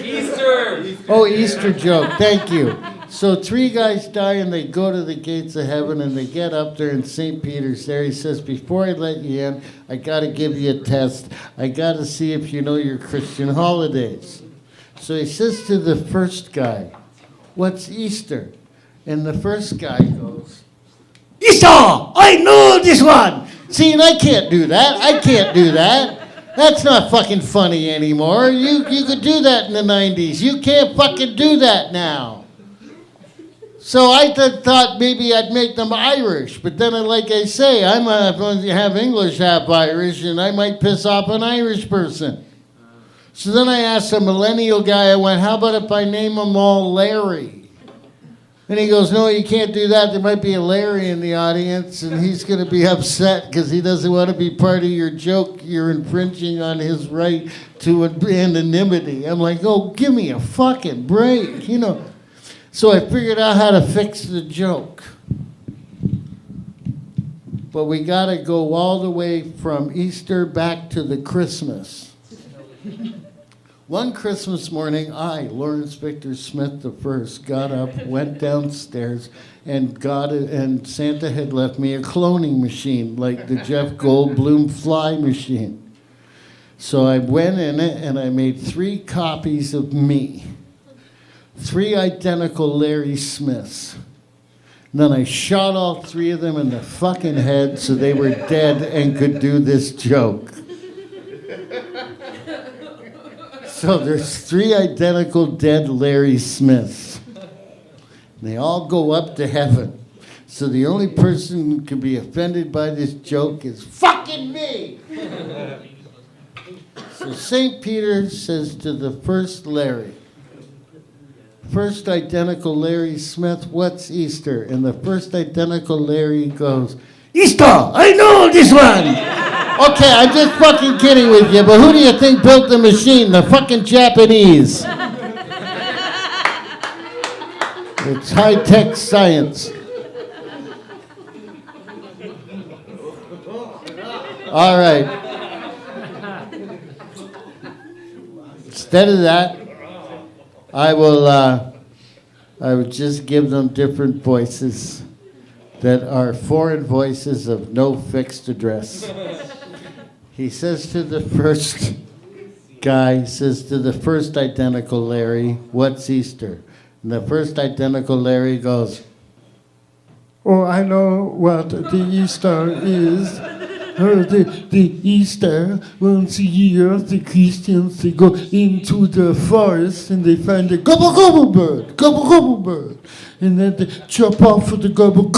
Easter! Oh, Easter joke. Thank you. So 3 guys die and they go to the gates of heaven and they get up there and St. Peter's there. He says, before I let you in, I got to give you a test. I got to see if you know your Christian holidays. So he says to the first guy, what's Easter? And the first guy goes, Easter! I know this one! See, and I can't do that. I can't do that. That's not fucking funny anymore. You could do that in the 90s. You can't fucking do that now. So I thought maybe I'd make them Irish, but then, like I say, I'm half English, half Irish, and I might piss off an Irish person. So then I asked a millennial guy, I went, how about if I name them all Larry? And he goes, no, you can't do that. There might be a Larry in the audience, and he's going to be upset because he doesn't want to be part of your joke. You're infringing on his right to anonymity. I'm like, oh, give me a fucking break, you know. So I figured out how to fix the joke. But we got to go all the way from Easter back to the Christmas. One Christmas morning, I, Lawrence Victor Smith I, got up, went downstairs, and Santa had left me a cloning machine, like the Jeff Goldblum fly machine. So I went in it, and I made 3 copies of me. 3 identical Larry Smiths. And then I shot all 3 of them in the fucking head so they were dead and could do this joke. So there's 3 identical dead Larry Smiths. And they all go up to heaven. So the only person who can be offended by this joke is fucking me! So St. Peter says to the first Larry, first identical Larry Smith, what's Easter? And the first identical Larry goes, Easter! I know this one! Okay, I'm just fucking kidding with you, but who do you think built the machine? The fucking Japanese. It's high-tech science. All right. Instead of that, I would just give them different voices that are foreign voices of no fixed address. He says to the first guy, says to the first identical Larry, what's Easter? And the first identical Larry goes, oh, I know what the Easter is. The Easter, once a year, the Christians, they go into the forest and they find a gobble gobble bird. And then they chop off the gobble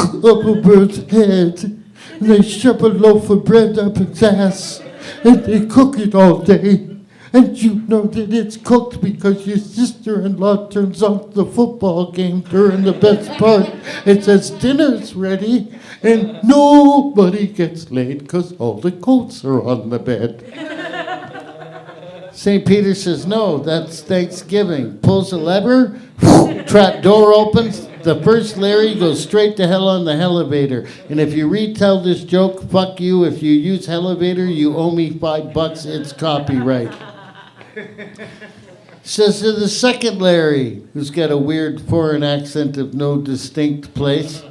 bird's head. And they shove a loaf of bread up its ass. And they cook it all day. And you know that it's cooked because your sister-in-law turns off the football game during the best part. It says dinner's ready, and nobody gets laid because all the coats are on the bed. St. Peter says, no, that's Thanksgiving. Pulls a lever, trap door opens, The first Larry goes straight to hell on the elevator. And if you retell this joke, fuck you. If you use elevator, you owe me $5. It's copyright. Says to the second Larry, who's got a weird foreign accent of no distinct place,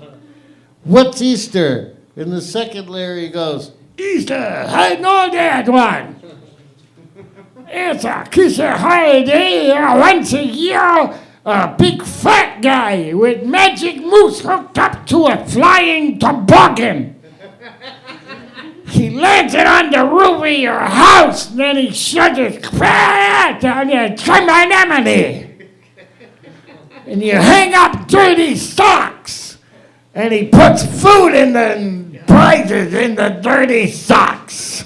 "What's Easter?" And the second Larry goes, "Easter, I know that one. It's a Christian holiday once a year. A big fat guy with magic moves hooked up to a flying toboggan. He lands it on the roof of your house, and then he shoots it down the chimney. And you hang up dirty socks, and he puts food in the prizes in the dirty socks."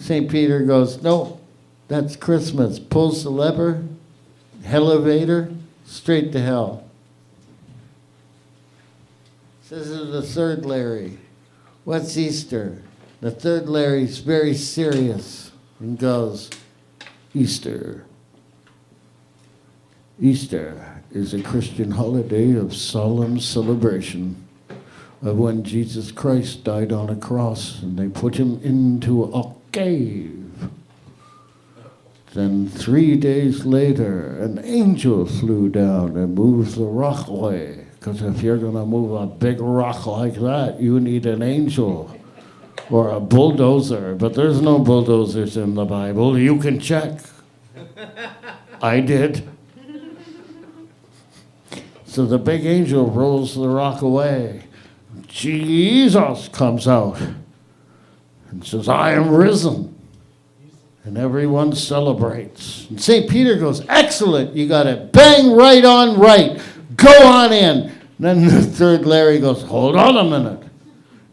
St. Peter goes, "No, that's Christmas." Pulls the lever, elevator, straight to hell. Says to the third Larry, "What's Easter?" The third Larry's very serious and goes, "Easter. Easter is a Christian holiday of solemn celebration of when Jesus Christ died on a cross and they put him into a cave. Then 3 days later, an angel flew down and moved the rock away. Because if you're going to move a big rock like that, you need an angel or a bulldozer. But there's no bulldozers in the Bible. You can check. I did. So the big angel rolls the rock away. Jesus comes out and says, "I am risen." And everyone celebrates. And St. Peter goes, "Excellent, you got it. Bang right on right. Go on in." And then the third Larry goes, "Hold on a minute.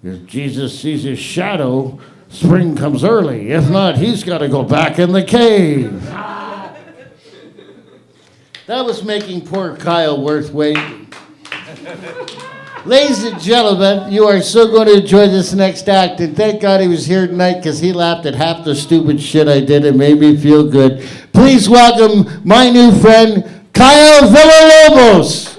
If Jesus sees his shadow, spring comes early. If not, he's got to go back in the cave." That was making poor Kyle worth waiting. Ladies and gentlemen, you are so going to enjoy this next act, and thank God he was here tonight because he laughed at half the stupid shit I did and made me feel good. Please welcome my new friend, Kyle Villalobos.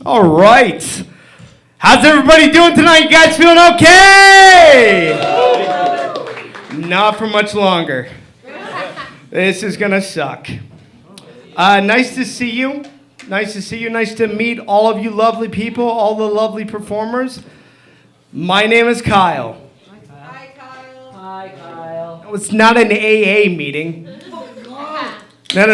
All right. How's everybody doing tonight? You guys feeling okay? Not for much longer. This is gonna suck. Nice to see you. Nice to see you. Nice to meet all of you lovely people, all the lovely performers. My name is Kyle. Hi, Kyle. Hi, Kyle. It's not an AA meeting. No.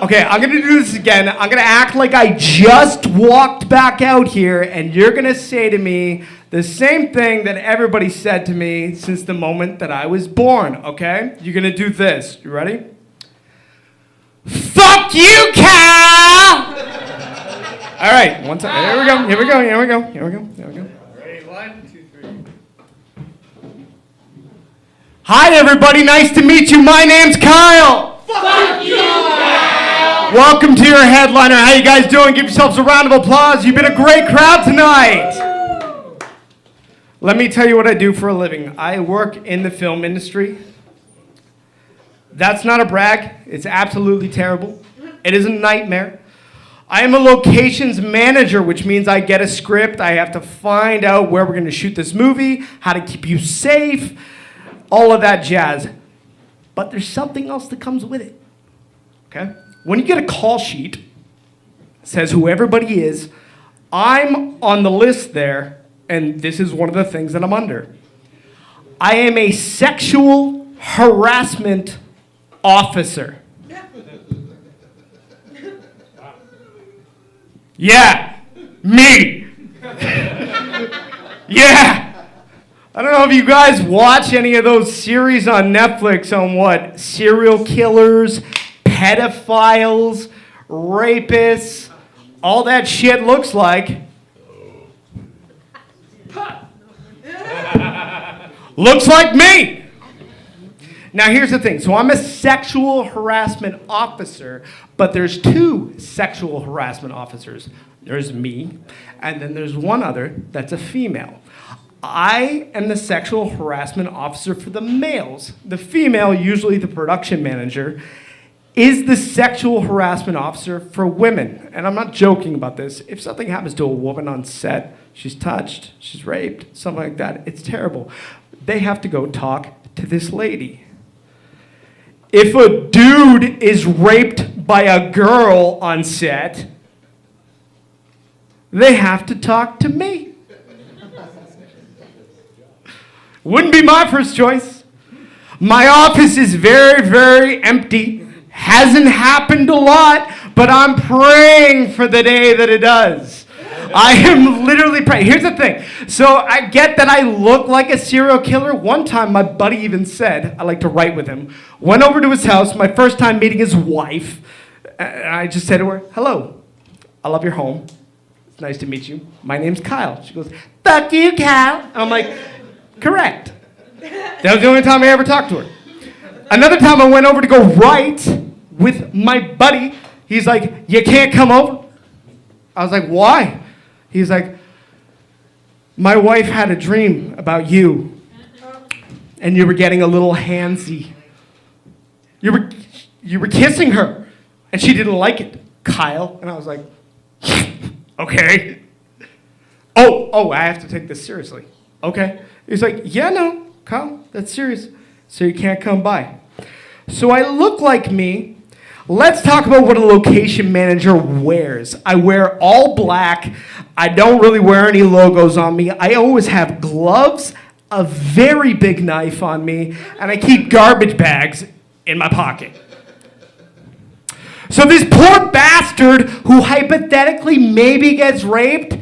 Okay, I'm gonna do this again. I'm gonna act like I just walked back out here, and you're gonna say to me the same thing that everybody said to me since the moment that I was born, okay? You're gonna do this. You ready? Fuck you, Cal! All right, one time. Here we go. Ready? 1, 2, 3. Hi, everybody. Nice to meet you. My name's Kyle. Fuck you, Kyle! Welcome to your headliner. How you guys doing? Give yourselves a round of applause. You've been a great crowd tonight. Let me tell you what I do for a living. I work in the film industry. That's not a brag. It's absolutely terrible. It is a nightmare. I am a locations manager, which means I get a script. I have to find out where we're going to shoot this movie, how to keep you safe, all of that jazz. But there's something else that comes with it, okay? When you get a call sheet, it says who everybody is. I'm on the list there, and this is one of the things that I'm under. I am a sexual harassment officer. Yeah, me. Yeah. I don't know if you guys watch any of those series on Netflix on what serial killers, pedophiles, rapists, all that shit looks like. Looks like me. Now here's the thing. So I'm a sexual harassment officer, but there's 2 sexual harassment officers. There's me, and then there's one other that's a female. I am the sexual harassment officer for the males. The female, usually the production manager, is the sexual harassment officer for women. And I'm not joking about this. If something happens to a woman on set, she's touched, she's raped, something like that, it's terrible. They have to go talk to this lady. If a dude is raped by a girl on set, they have to talk to me. Wouldn't be my first choice. My office is very, very empty. Hasn't happened a lot, but I'm praying for the day that it does. I am literally praying. Here's the thing. So I get that I look like a serial killer. One time my buddy even said, I like to write with him, went over to his house, my first time meeting his wife, and I just said to her, hello, I love your home. It's nice to meet you. My name's Kyle. She goes, fuck you, Kyle. And I'm like, correct. That was the only time I ever talked to her. Another time I went over to go write with my buddy. He's like, you can't come over. I was like, why? He's like, my wife had a dream about you, and you were getting a little handsy. You were kissing her, and she didn't like it, Kyle. And I was like, okay. Oh, I have to take this seriously. Okay. He's like, yeah, no, Kyle, that's serious. So you can't come by. So I look like me. Let's talk about what a location manager wears. I wear all black. I don't really wear any logos on me. I always have gloves, a very big knife on me, and I keep garbage bags in my pocket. So this poor bastard who hypothetically maybe gets raped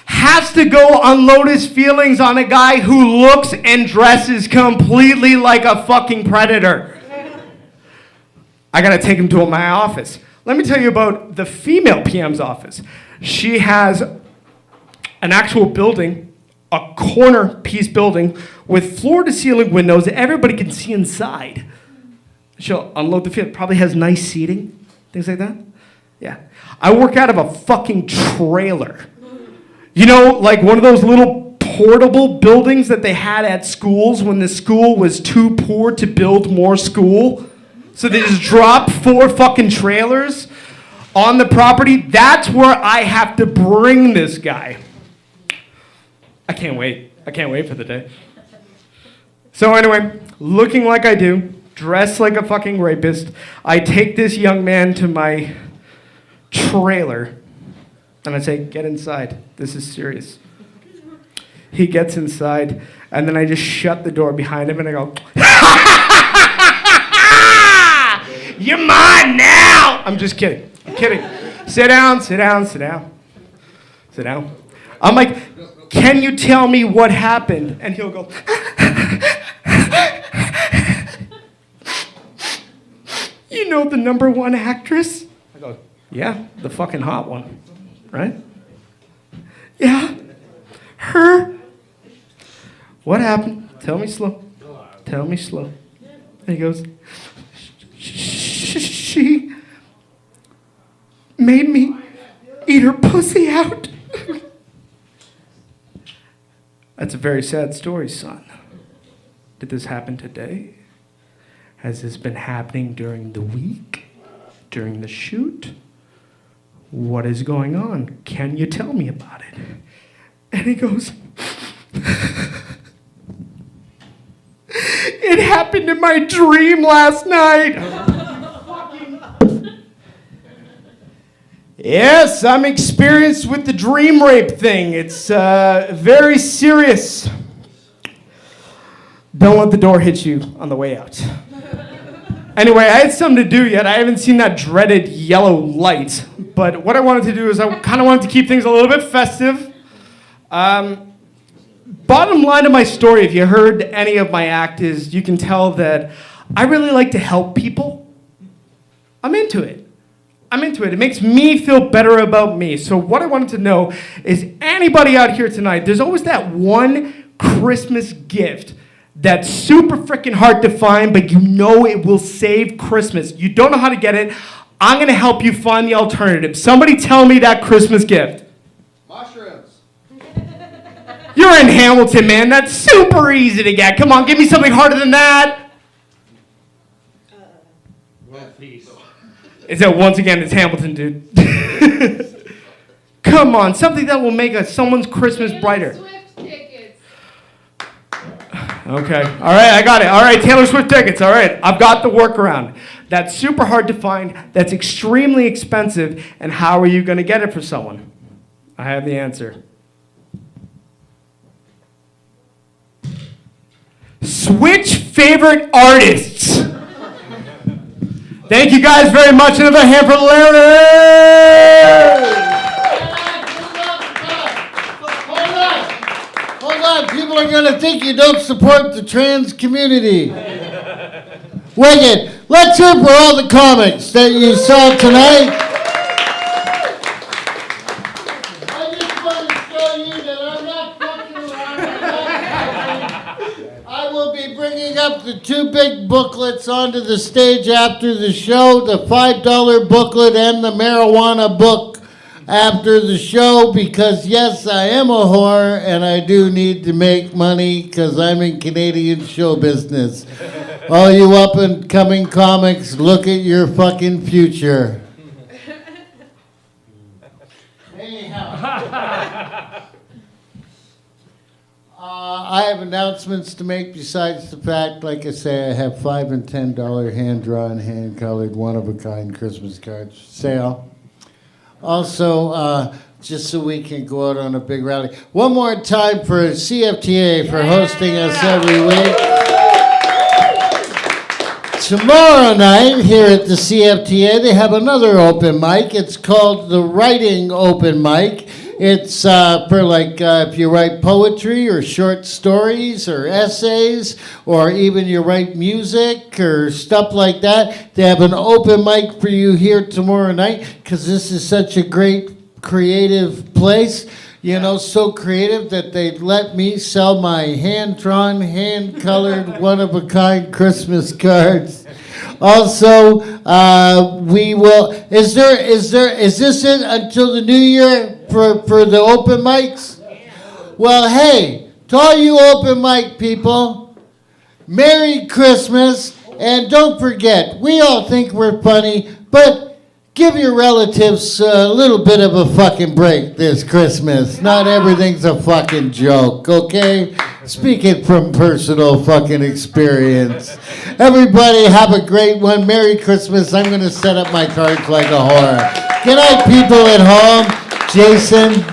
has to go unload his feelings on a guy who looks and dresses completely like a fucking predator. I gotta take him to my office. Let me tell you about the female PM's office. She has an actual building, a corner piece building with floor to ceiling windows that everybody can see inside. She'll unload the field, probably has nice seating, things like that. Yeah. I work out of a fucking trailer. You know, like one of those little portable buildings that they had at schools when the school was too poor to build more school. So they just dropped 4 fucking trailers on the property. That's where I have to bring this guy. I can't wait. I can't wait for the day. So anyway, looking like I do, dressed like a fucking rapist, I take this young man to my trailer and I say, get inside. This is serious. He gets inside and then I just shut the door behind him and I go, you're mine now! I'm just kidding. I'm kidding. Sit down, sit down, sit down. Sit down. I'm like, can you tell me what happened? And he'll go, you know the #1 actress? I go, yeah, the fucking hot one, right? Yeah, her. What happened? Tell me slow. Tell me slow. And he goes, she made me eat her pussy out. That's a very sad story, son. Did this happen today? Has this been happening during the week? During the shoot? What is going on? Can you tell me about it? And he goes, it happened in my dream last night. Yes, I'm experienced with the dream rape thing. It's very serious. Don't let the door hit you on the way out. Anyway, I had something to do yet. I haven't seen that dreaded yellow light. But what I wanted to do is I kind of wanted to keep things a little bit festive. Bottom line of my story, if you heard any of my act, is you can tell that I really like to help people. I'm into it. I'm into it. It makes me feel better about me. So what I wanted to know is anybody out here tonight, there's always that one Christmas gift that's super freaking hard to find, but you know it will save Christmas. You don't know how to get it. I'm going to help you find the alternative. Somebody tell me that Christmas gift. Mushrooms. You're in Hamilton, man. That's super easy to get. Come on, give me something harder than that. Is that once again, it's Hamilton, dude. Come on, something that will make someone's Christmas brighter. Okay, all right, I got it. All right, Taylor Swift tickets. All right, I've got the workaround. That's super hard to find. That's extremely expensive. And how are you going to get it for someone? I have the answer. Switch favorite artists. Thank you guys very much. Another hand for Larry. Hold on, people are going to think you don't support the trans community. Wicked, let's hear for all the comics that you saw tonight. I just want to show you that I'm not fucking around. I will be bringing up the 2 big booklets onto the stage after the show, the $5 booklet and the marijuana book after the show, because yes, I am a whore and I do need to make money because I'm in Canadian show business. All you up and coming comics, look at your fucking future. I have announcements to make besides the fact, like I say, I have $5 and $10 hand-drawn, hand-colored, one-of-a-kind Christmas cards for sale. Also, just so we can go out on a big rally. One more time for CFTA for hosting us every week. Tomorrow night here at the CFTA, they have another open mic. It's called the Writing Open Mic. It's for if you write poetry or short stories or essays, or even you write music or stuff like that. They have an open mic for you here tomorrow night because this is such a great creative place. You know, so creative that they let me sell my hand-drawn, hand-colored, one-of-a-kind Christmas cards. Also, we will. Is this it until the new year for the open mics? Well, hey, to all you open mic people, Merry Christmas, and don't forget, we all think we're funny, but give your relatives a little bit of a fucking break this Christmas. Not everything's a fucking joke, okay? Speaking from personal fucking experience. Everybody have a great one. Merry Christmas. I'm going to set up my cards like a whore. Good night, people at home. Jason,